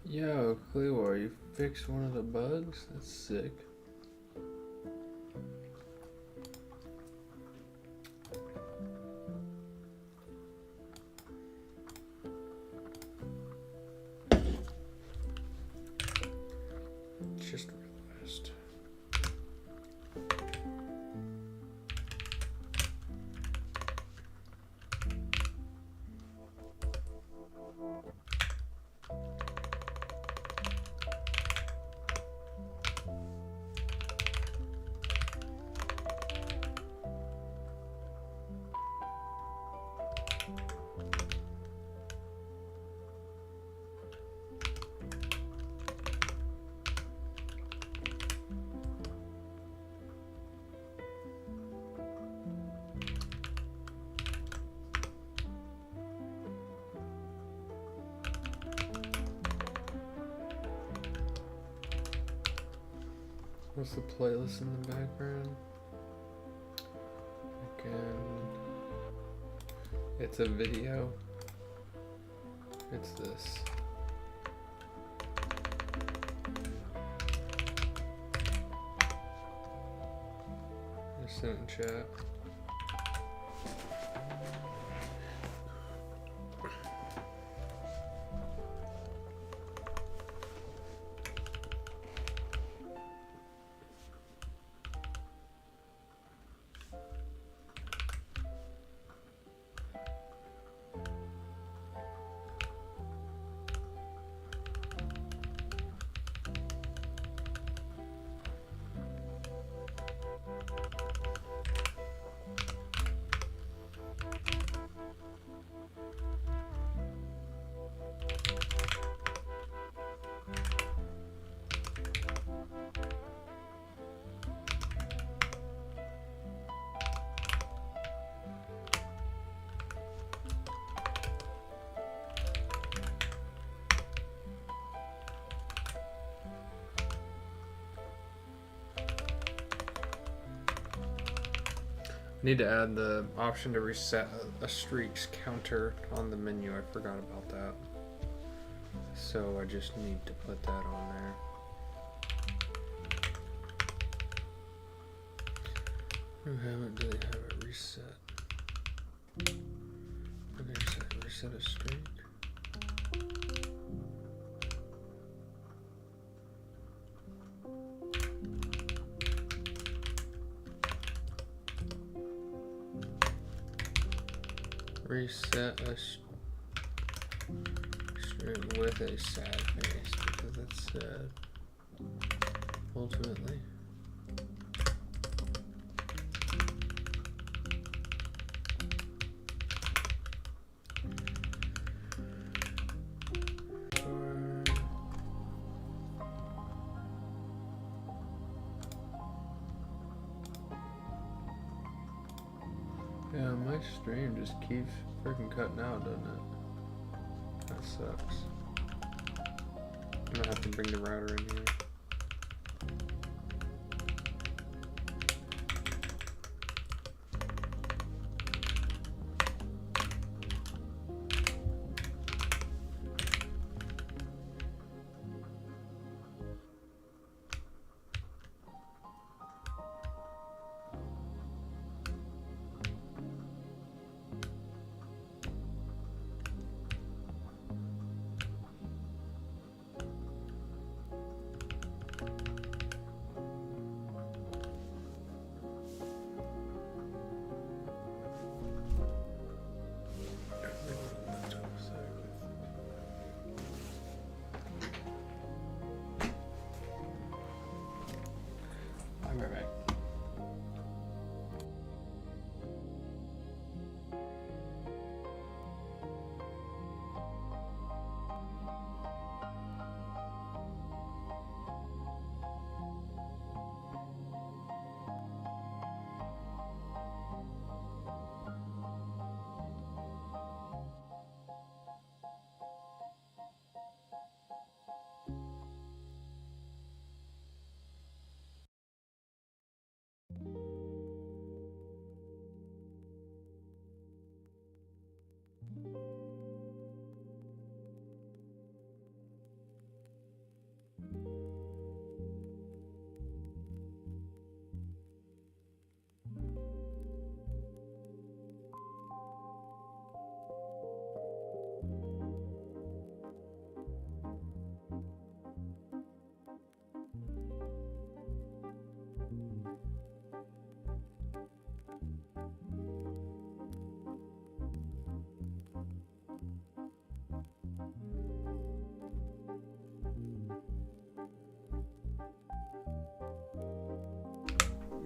Yo, Cleawar, you fixed one of the bugs? That's sick. What's the playlist in the background? Again, it's a video. It's this. Just sent in chat. Need to add the option to reset a streaks counter on the menu. I forgot about that. So I just need to put that on there. Do they have it reset? Okay, reset a streak. Reset a string with a sad face because it's sad. Ultimately. Yeah, my stream just keeps freaking cutting out, doesn't it? That sucks. I'm gonna have to bring the router in here.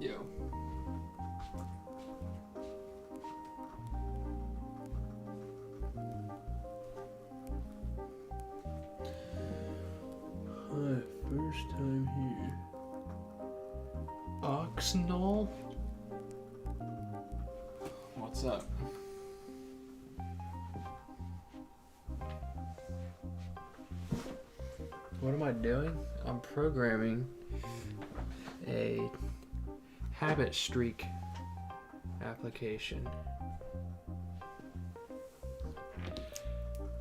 Yeah. Hi, first time here. Oxnall? What's up? What am I doing? I'm programming a habit streak application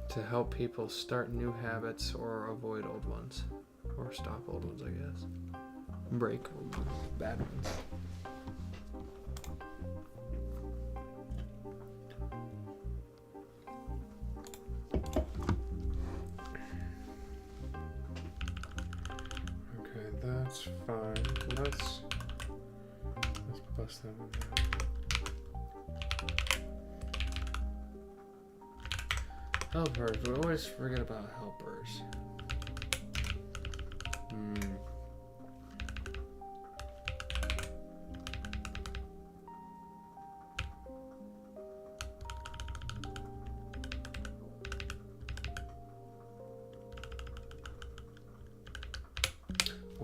to help people start new habits or avoid old ones, or stop old ones, I guess. Break old ones, bad ones. Okay, that's fine. Let's bust that one down. Helpers. We always forget about helpers.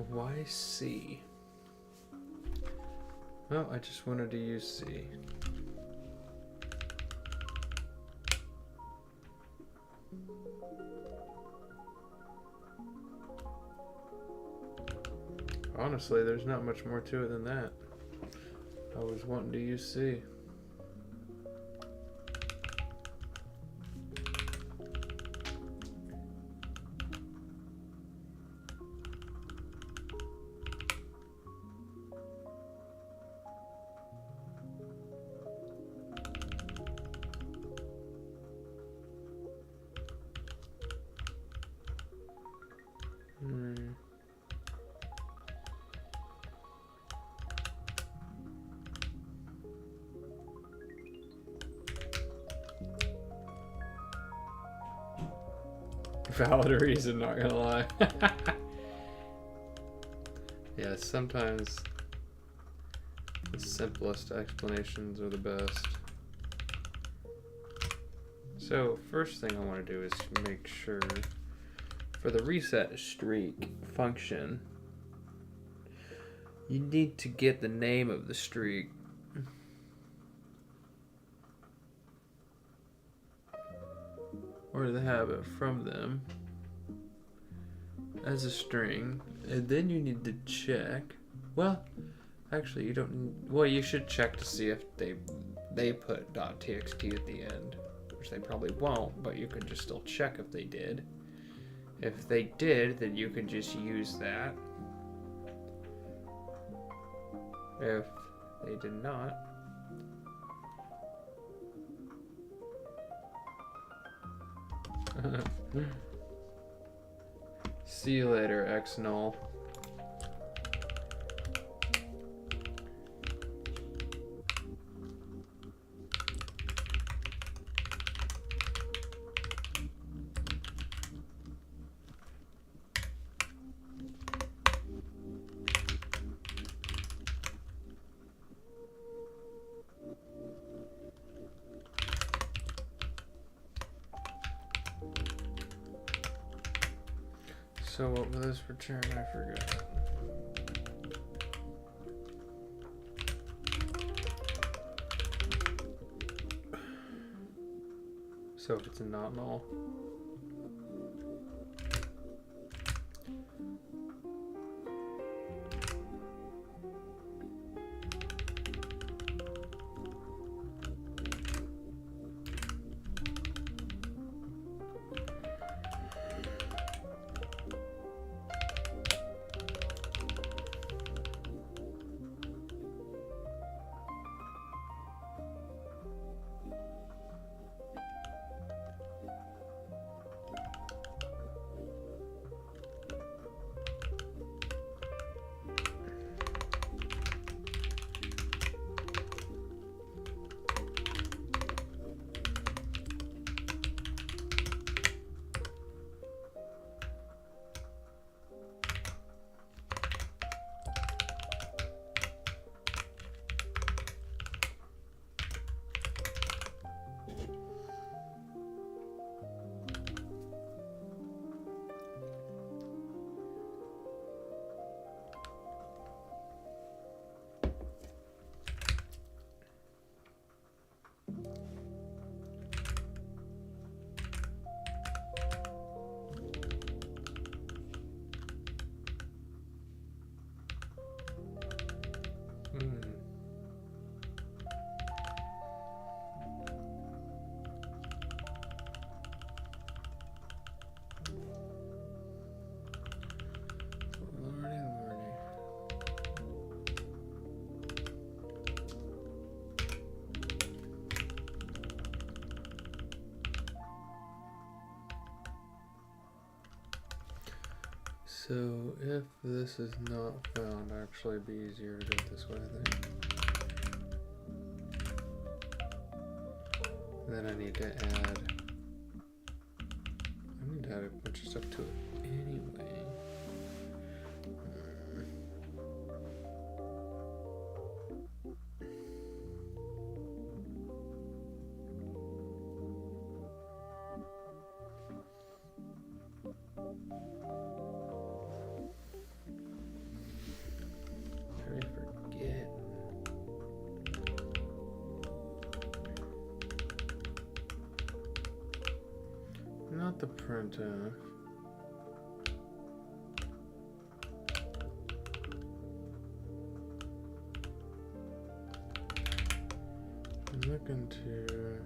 Why C? Well, I just wanted to use C. Honestly, there's not much more to it than that. I was wanting to use C. Valid reason, not gonna lie. Yeah, sometimes the simplest explanations are the best. So, first thing I want to do is make sure for the reset streak function, you need to get the name of the streak. Or the habit from them as a string, and then you need to check. Well, actually, you don't. Well, you should check to see if they put .txt at the end, which they probably won't. But you can just still check if they did. If they did, then you can just use that. If they did not. See you later, X null. So what will this return? I forgot. So if it's not null. So if this is not found, actually it'd be easier to do it this way, I think. Then I need to add a bunch of stuff to it anyway. I forget. Not the printer. I'm looking to.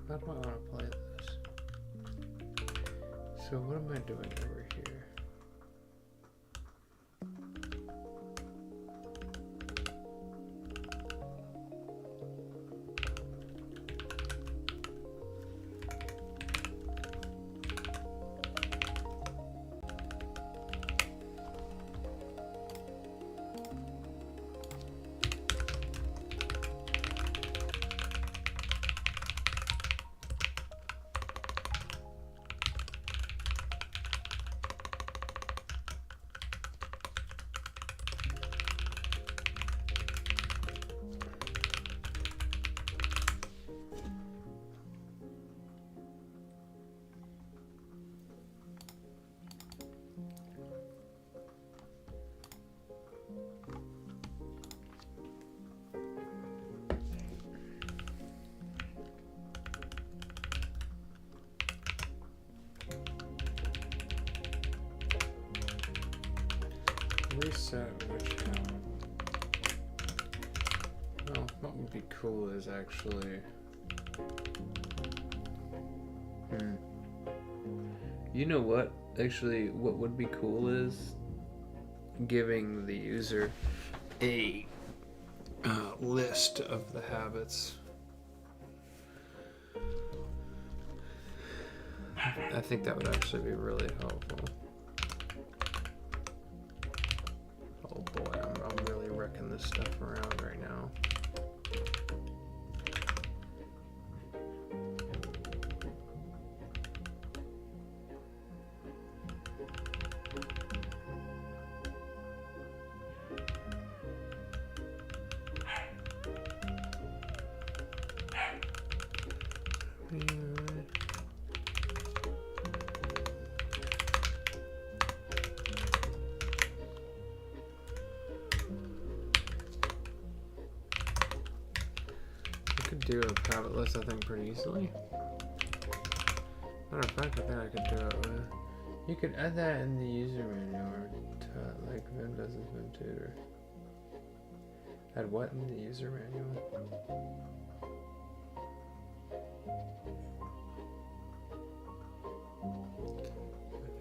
How do I want to play this? So what am I doing over here? Reset which one? Well, what would be cool is actually you know what? Actually, what would be cool is giving the user a list of the habits. I think that would actually be really helpful. Oh boy, I'm really wrecking this stuff around right now. Do a habit list, I think, pretty easily. Matter of fact, I think I could do it with. You could add that in the user manual, or like Vim does his Vim tutor. Add what in the user manual?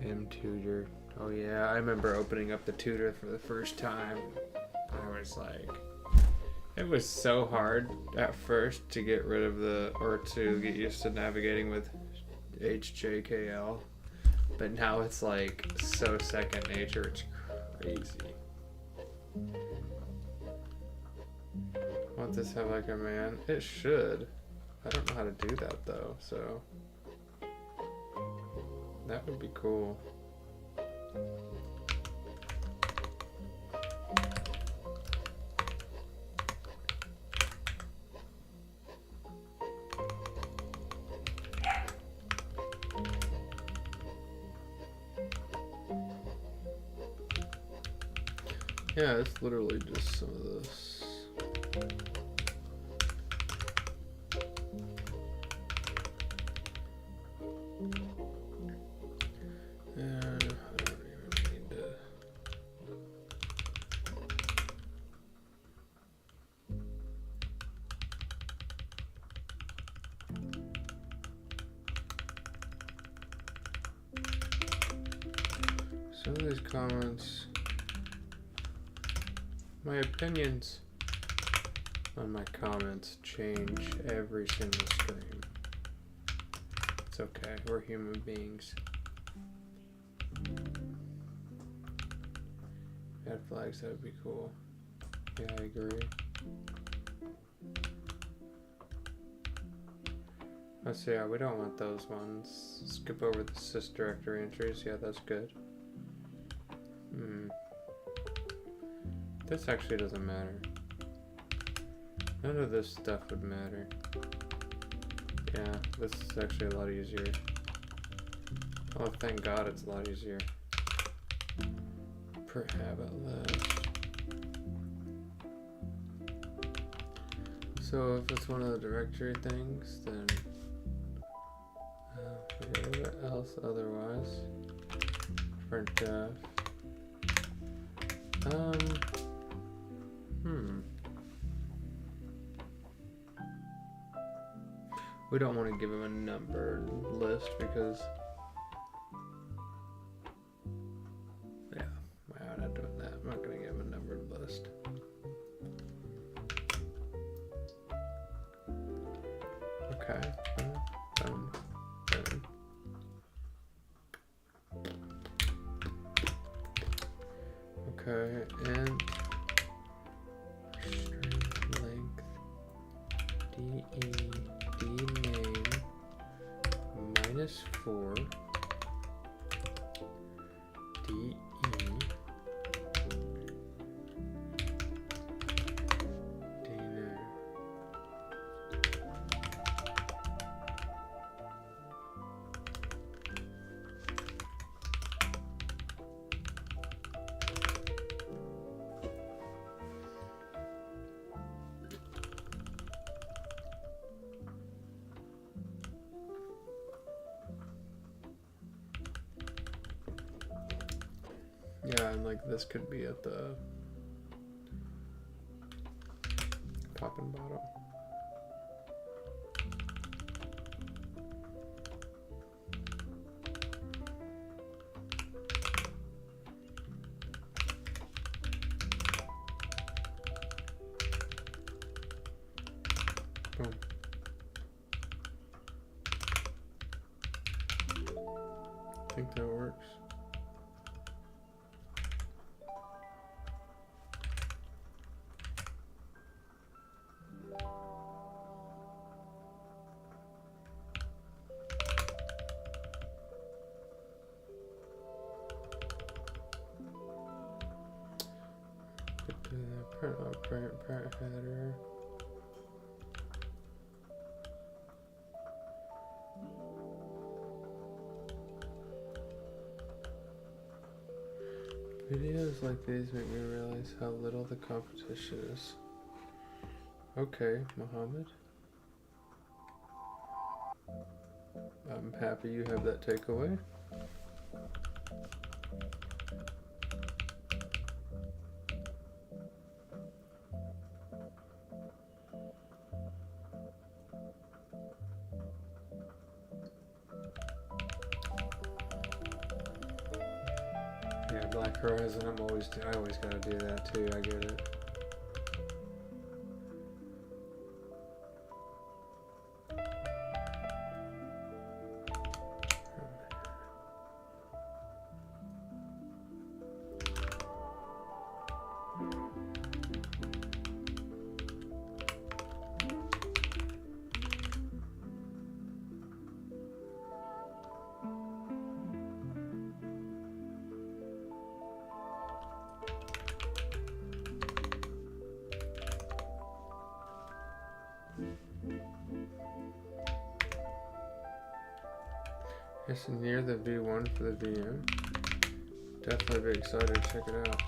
Vim tutor. Oh yeah, I remember opening up the tutor for the first time. I was like. It was so hard at first to get rid of or to get used to navigating with HJKL, but now it's like so second nature, it's crazy. Won't this have like a man? It should. I don't know how to do that though, so that would be cool. Yeah, it's literally just some of this. And I don't even need to. Some of these comments, my opinions on my comments change every single stream. It's okay, we're human beings. Add flags, that would be cool. Yeah, I agree. Let's see, yeah, we don't want those ones. Skip over the sys directory entries. Yeah, that's good. This actually doesn't matter. None of this stuff would matter. Yeah, this is actually a lot easier. Oh, thank God it's a lot easier. Per habit list. So if it's one of the directory things, then whatever else otherwise. Printf. We don't want to give him a numbered list because, yeah, we're not doing that. I'm not going to give him a numbered list. Okay. Okay, and string length DED name -4 DE DName. Yeah, and like this could be at the top and bottom. Boom. I think that works. Print header. Videos like these make me realize how little the competition is. Okay, Mohammed. I'm happy you have that takeaway. Yeah, Black Horizon, I always gotta do that too, I get it. It's near the V1 for the VM. Definitely be excited to check it out.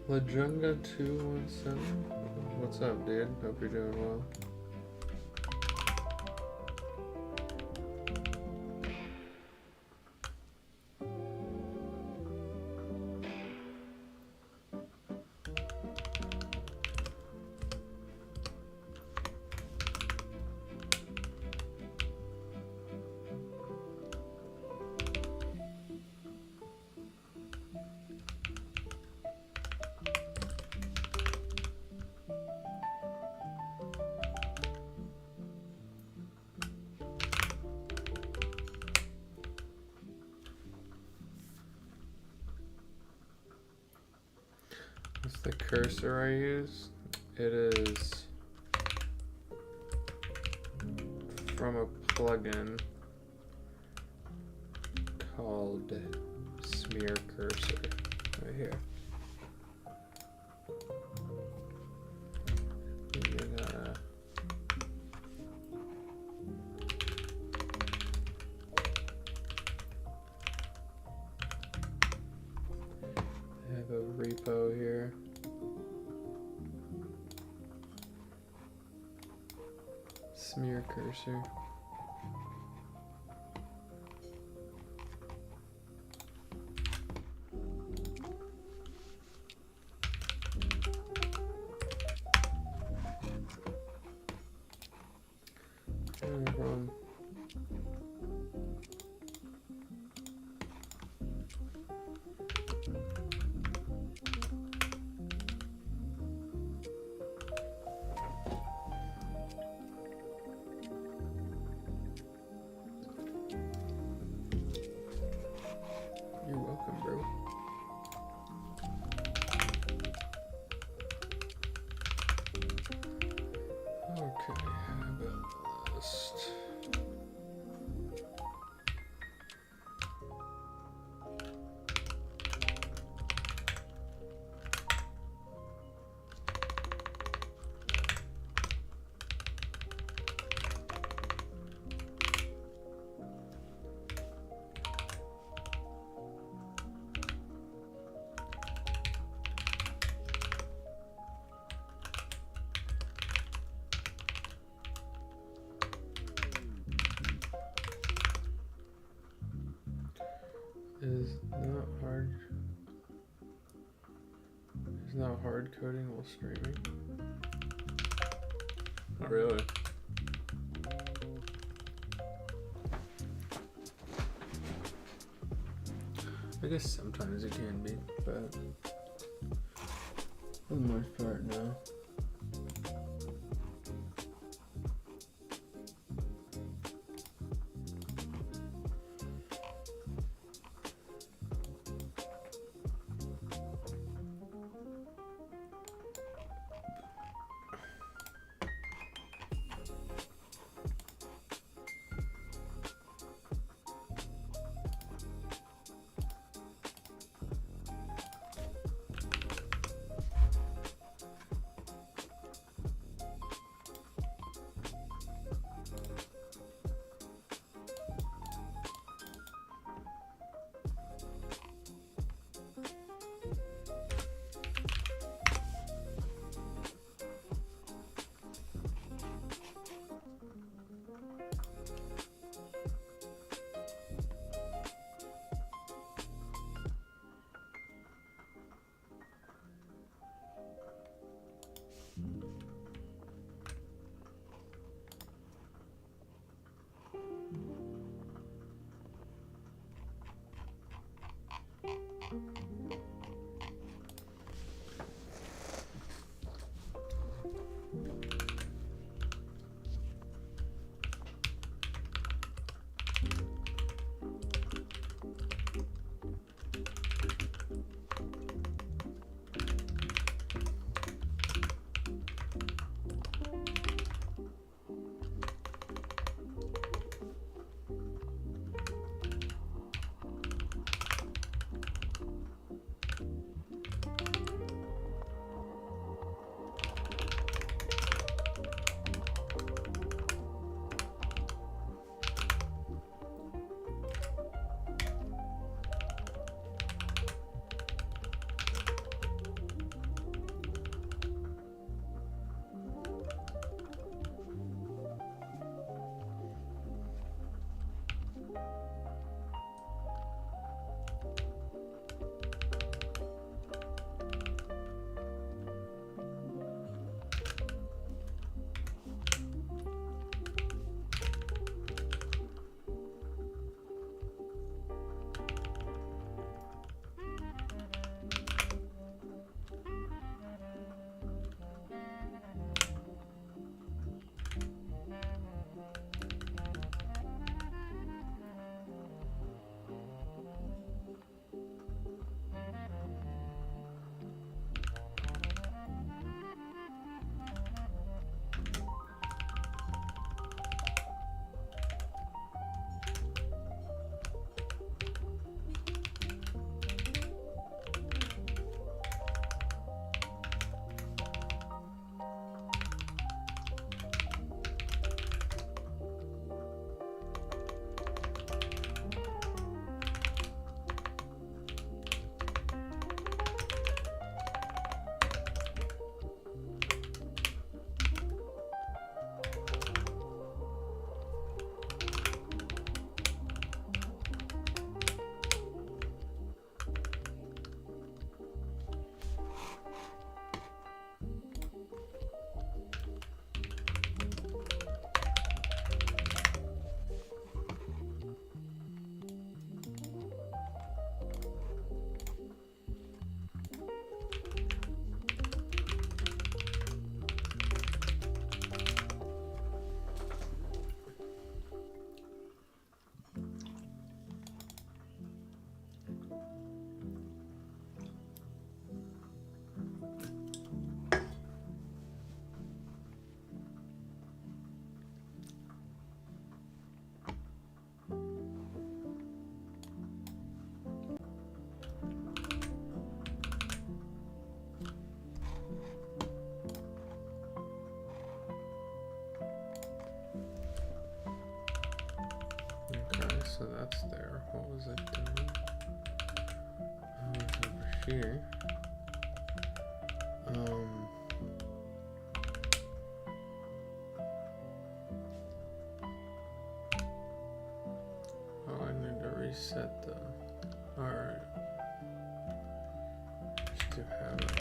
Lajunga 217. What's up, dude? Hope you're doing well. What's the cursor I use? It is from a plugin called Smear Cursor right here. You're gonna have a repo here. Smear cursor. Run. is not hard. Is not hard coding while streaming. Not really. I guess sometimes it can be, but for the most part, no. So that's there. What was it doing? Oh, it's over here. Oh, I need to reset the Alright. Just to have a list.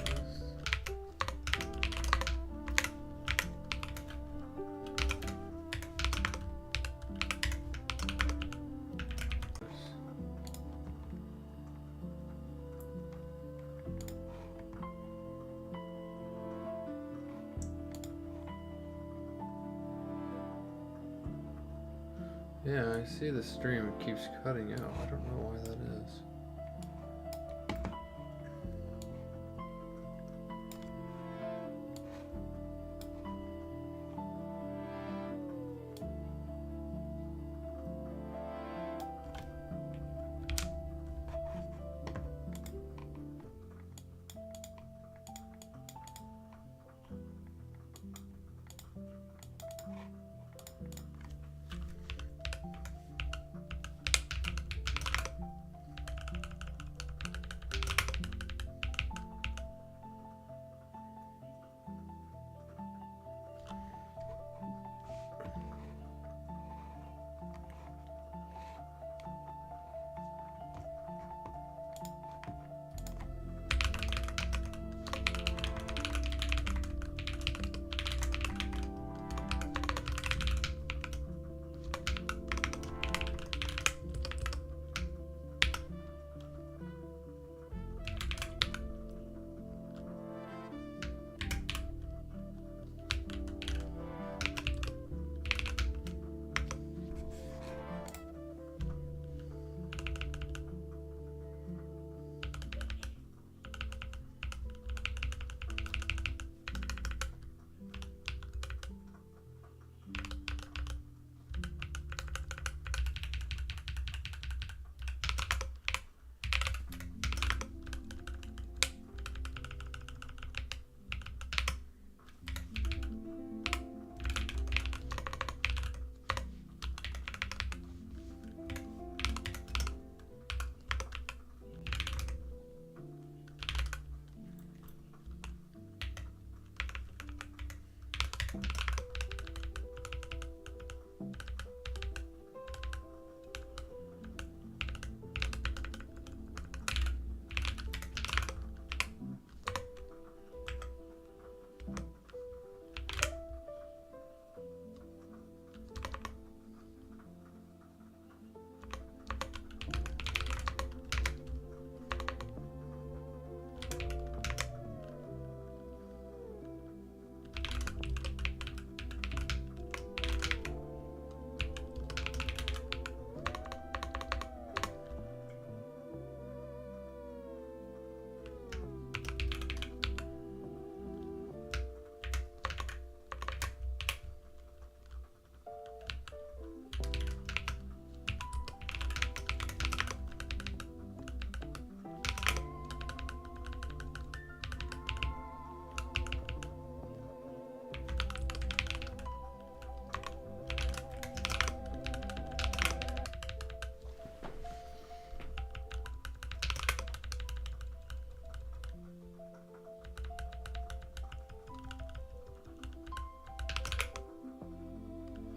Yeah, I see the stream. It keeps cutting out. I don't know why that is.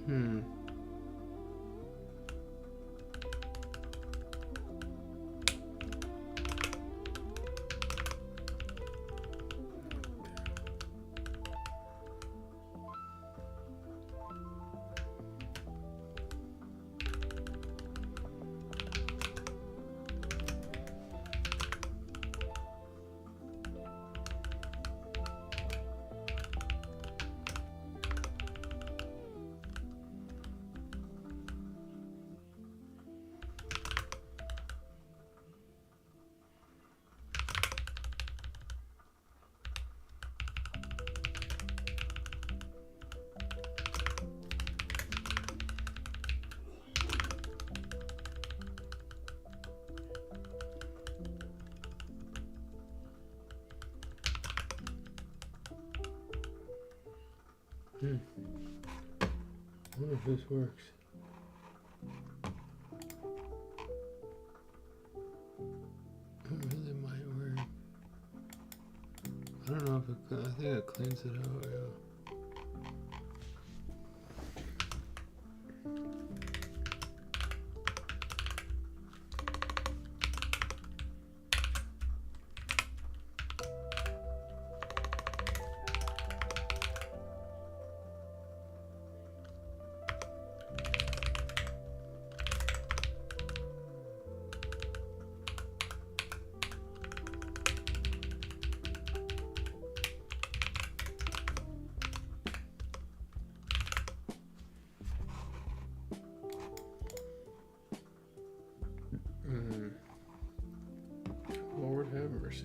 Hmm. I wonder if this works. It really might work. I don't know if it, I think it cleans it out, yeah. mercy.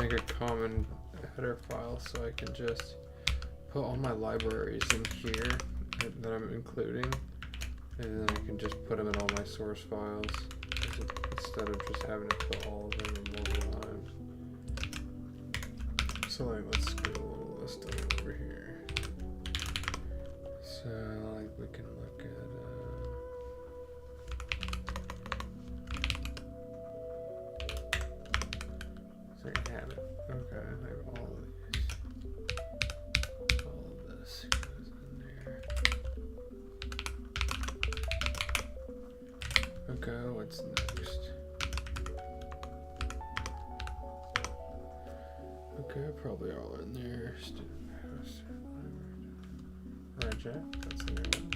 Make a common header file so I can just put all my libraries in here that I'm including, and then I can just put them in all my source files instead of just having to put all of them in multiple times. So like, let's get a little list of them over here. So like we can look at so you have it. Okay, I have all of these. All of this goes in there. Okay, what's next? Okay, probably all in there. Student house. Project, that's the new one.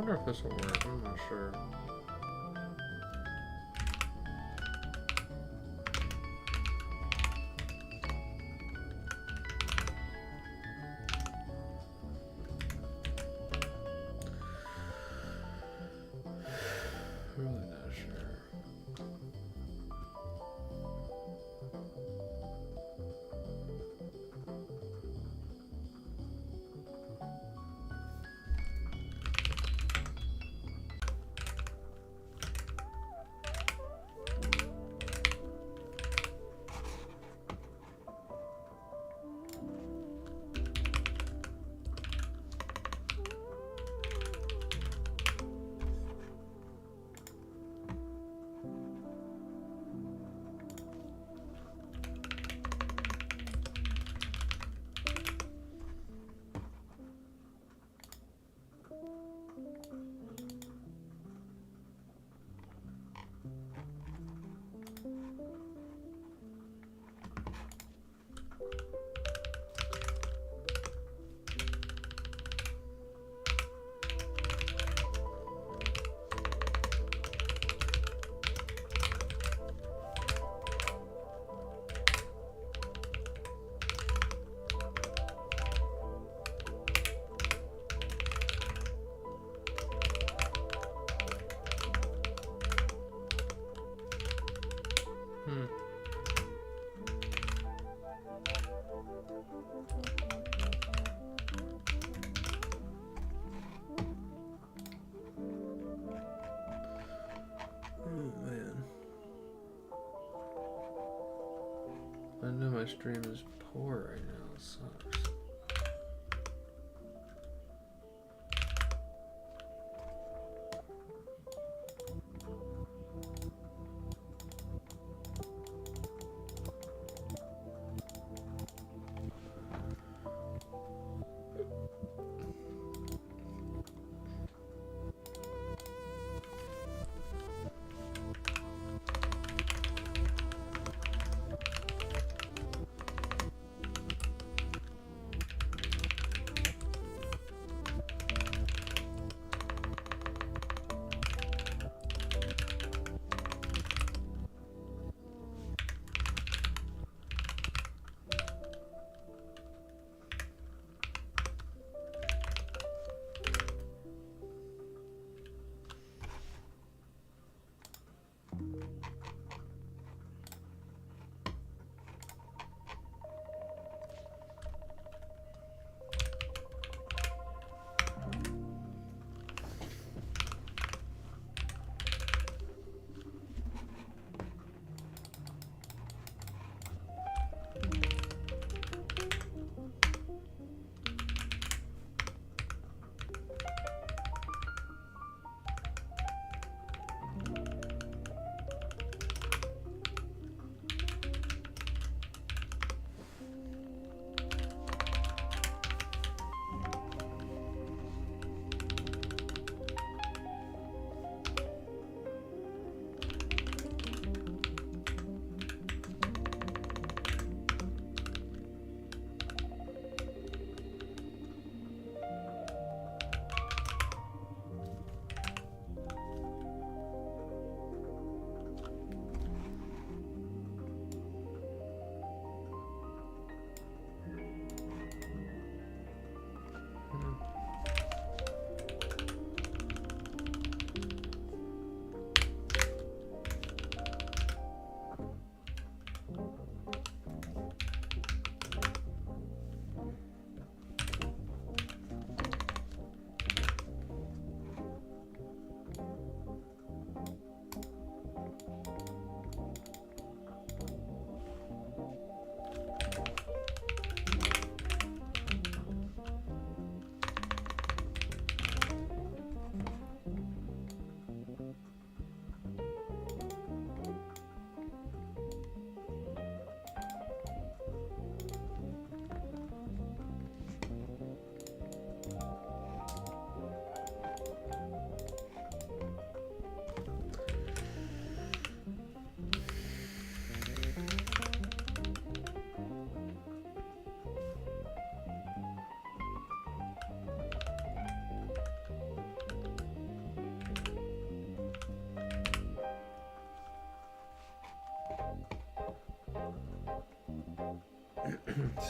wonder if this will work. I'm not sure. Really not sure. Oh man. I know my stream is poor right now. It sucks.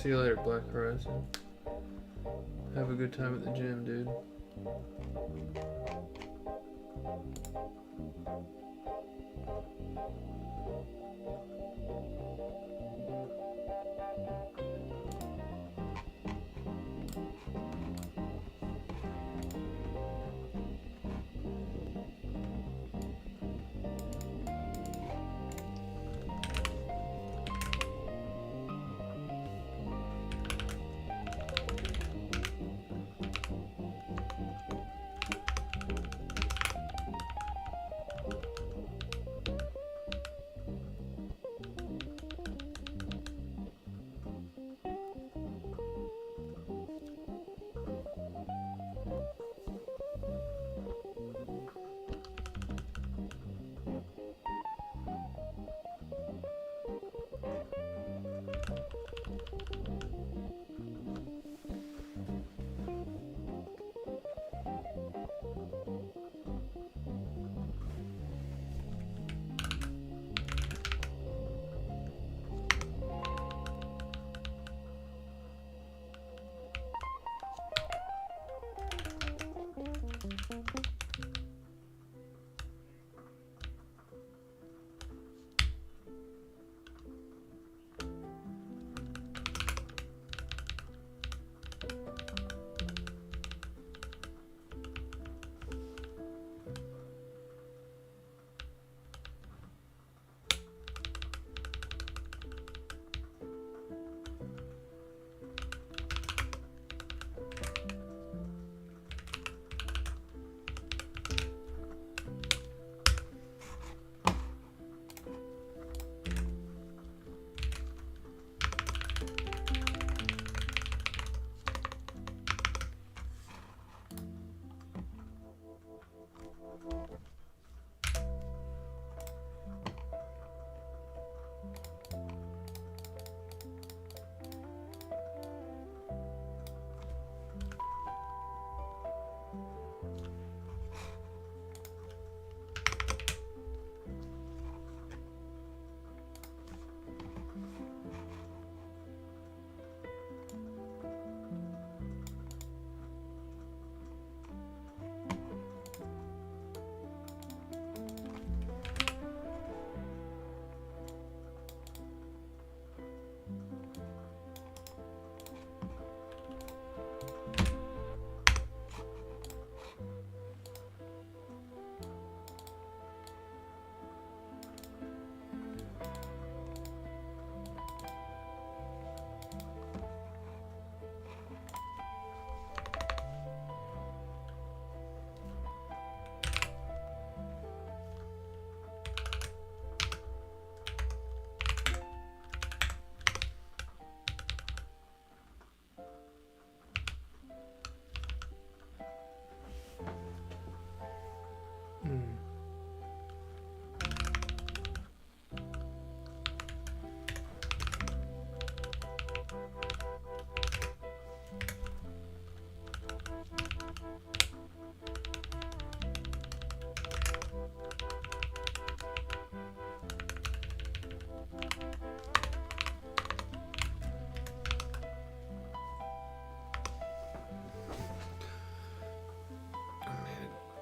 See you later, Black Horizon. Have a good time at the gym, dude.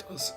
Was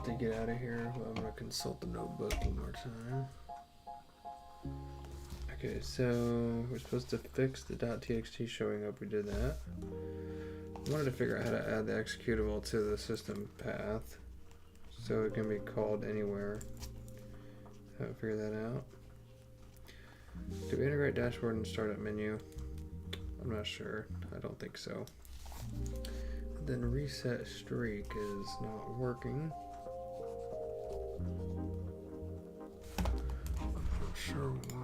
about to get out of here. Well, I'm going to consult the notebook one more time. Okay, so we're supposed to fix the .txt showing up. We did that. I wanted to figure out how to add the executable to the system path so it can be called anywhere. Haven't figured that out. Do we integrate dashboard and startup menu? I'm not sure. I don't think so. Then reset streak is not working. I'm not sure why.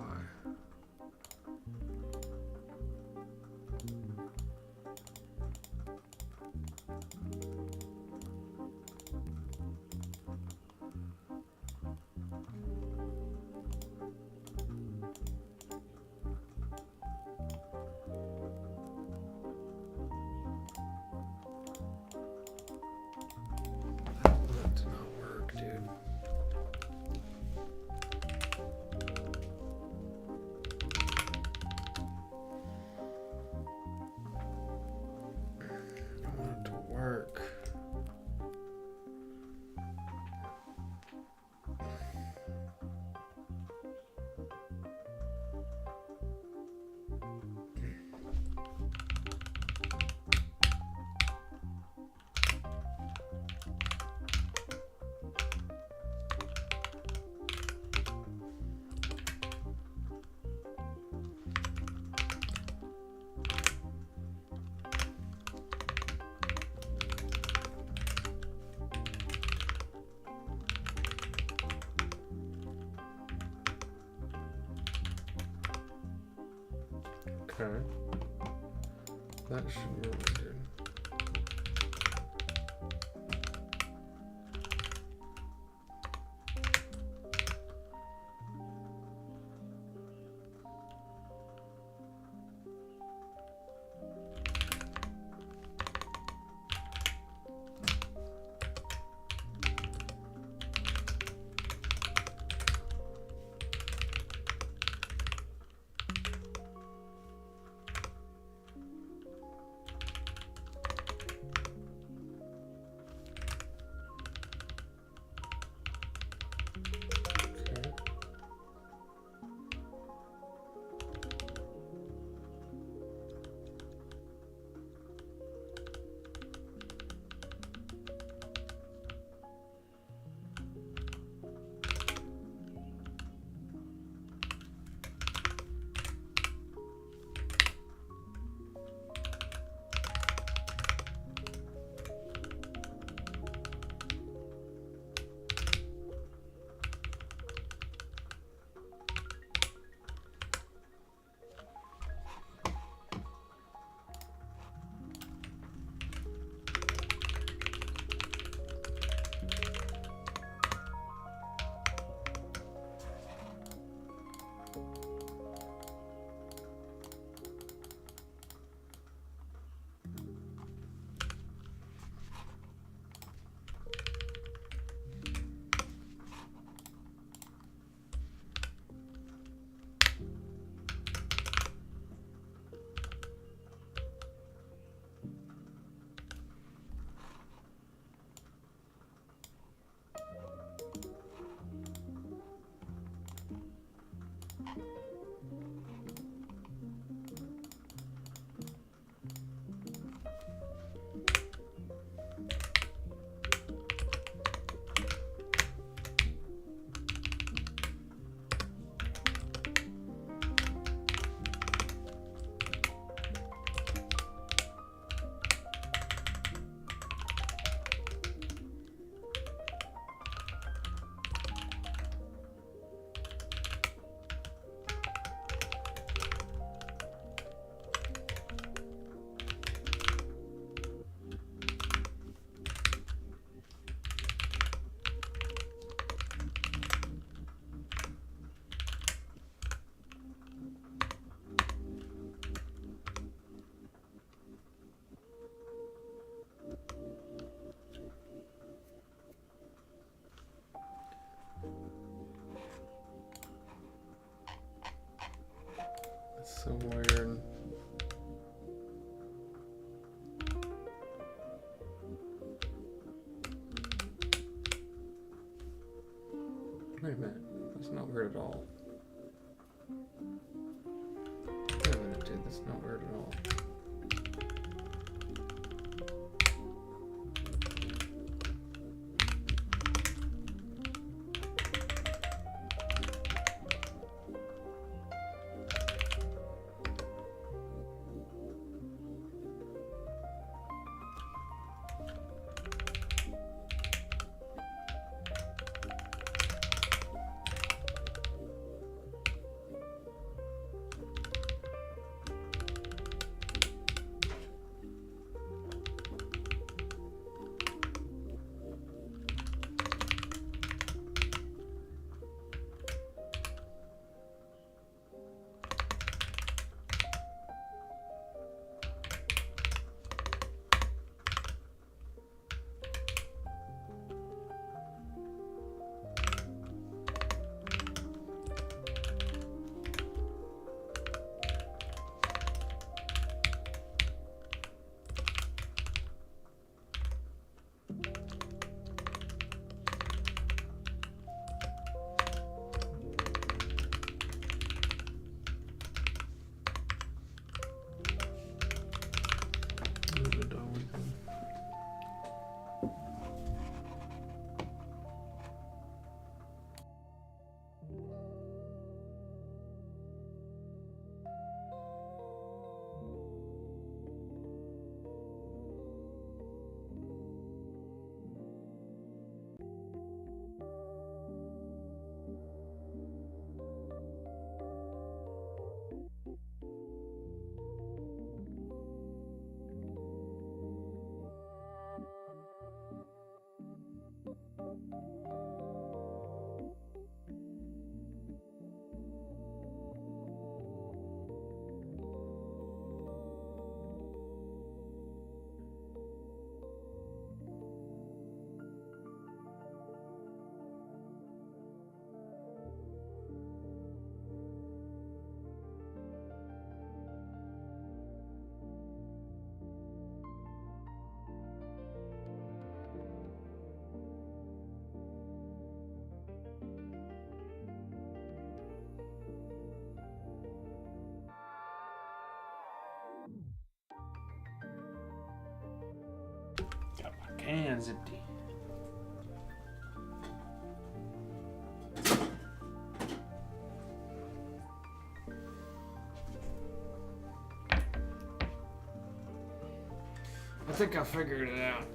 That did not work, dude. I don't want it to work. Okay. That should work, dude. Okay. That's so weird. Wait a minute. That's not weird at all. Wait a minute, dude. That's not weird at all. Got my cans empty. I think I figured it out.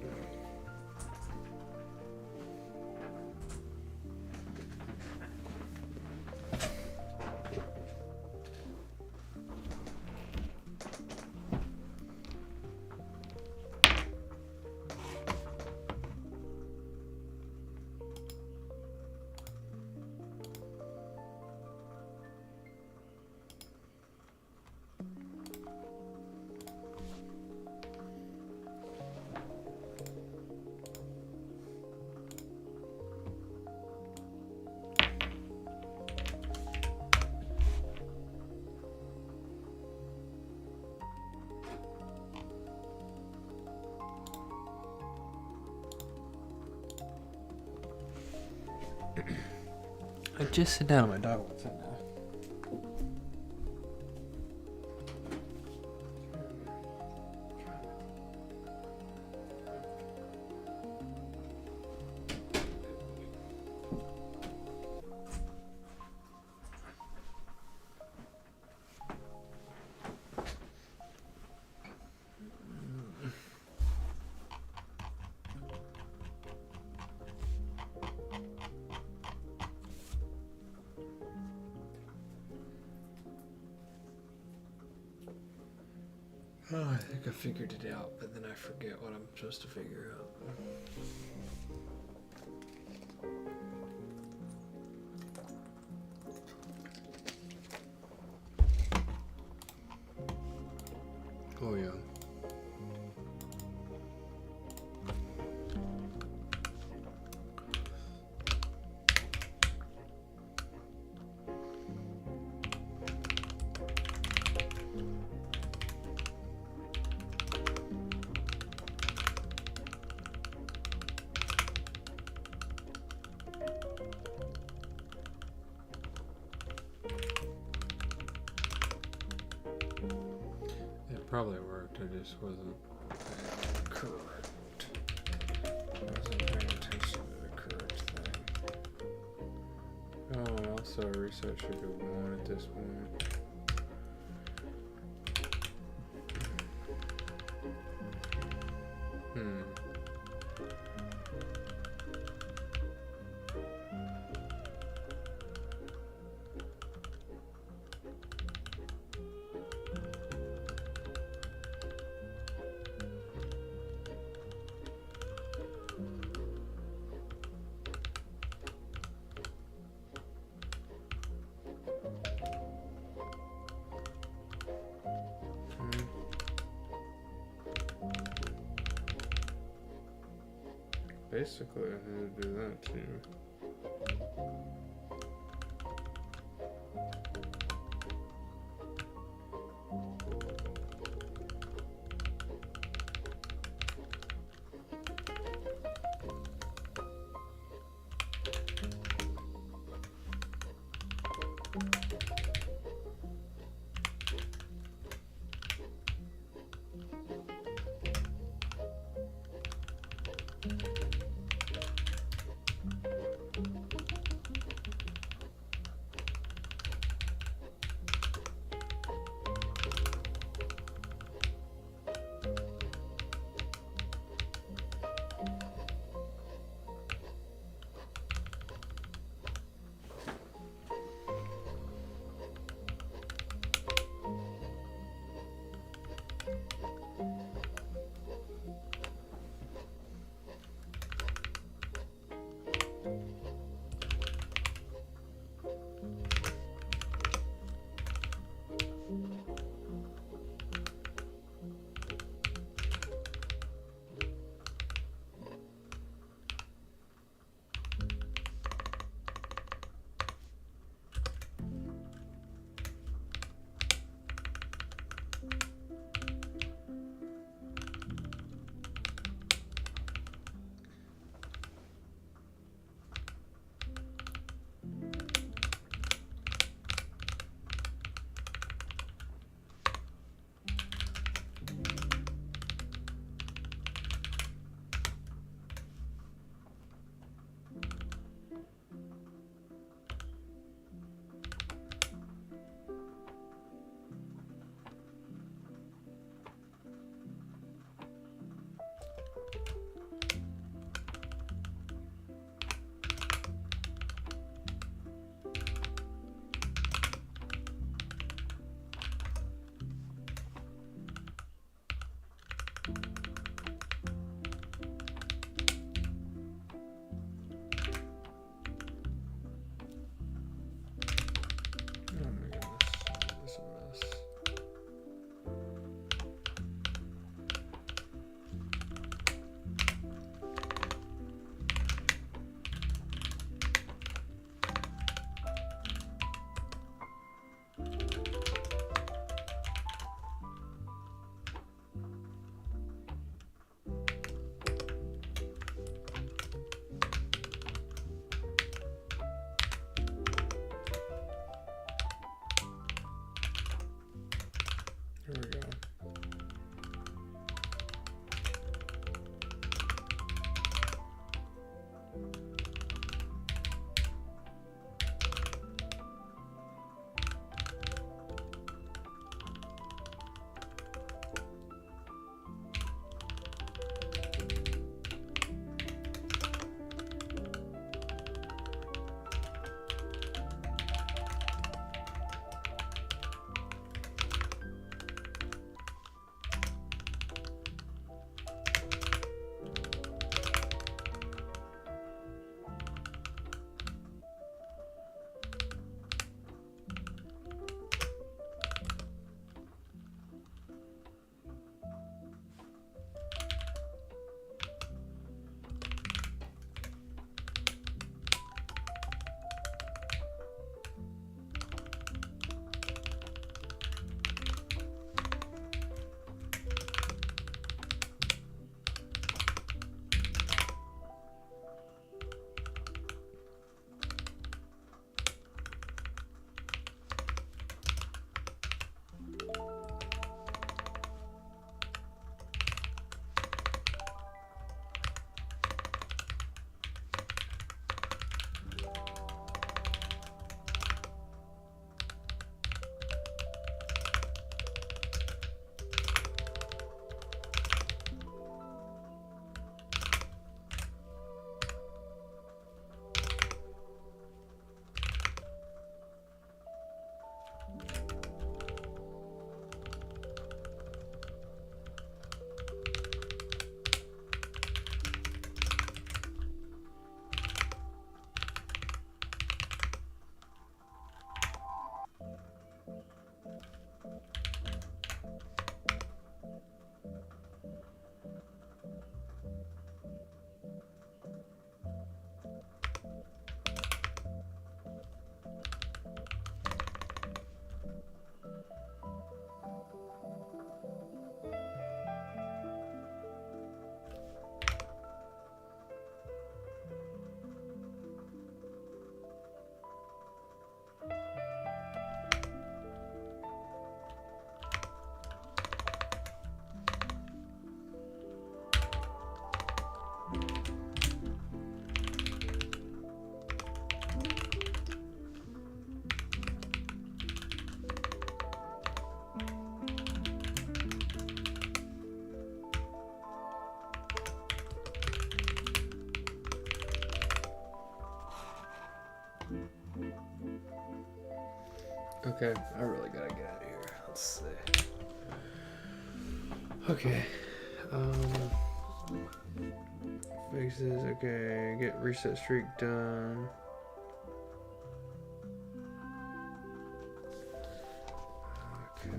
I just sit down. My dog wants it now. Oh, I think I figured it out, but then I forget what I'm supposed to figure out. Oh yeah. probably worked. I just wasn't correct. I wasn't paying attention to the correct thing. Oh, also research should go 1 at this point. Basically, I need to do that too. Okay, I really gotta get out of here. Let's see. Okay. Fixes, okay. Get reset streak done. Okay.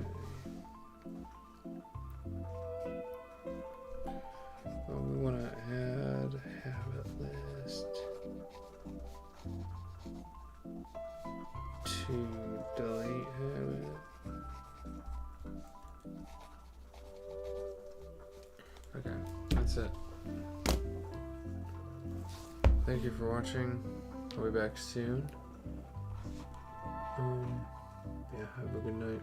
Well, we want to add habit list to delete habit. Okay, that's it. Thank you for watching. I'll be back soon. Yeah, have a good night.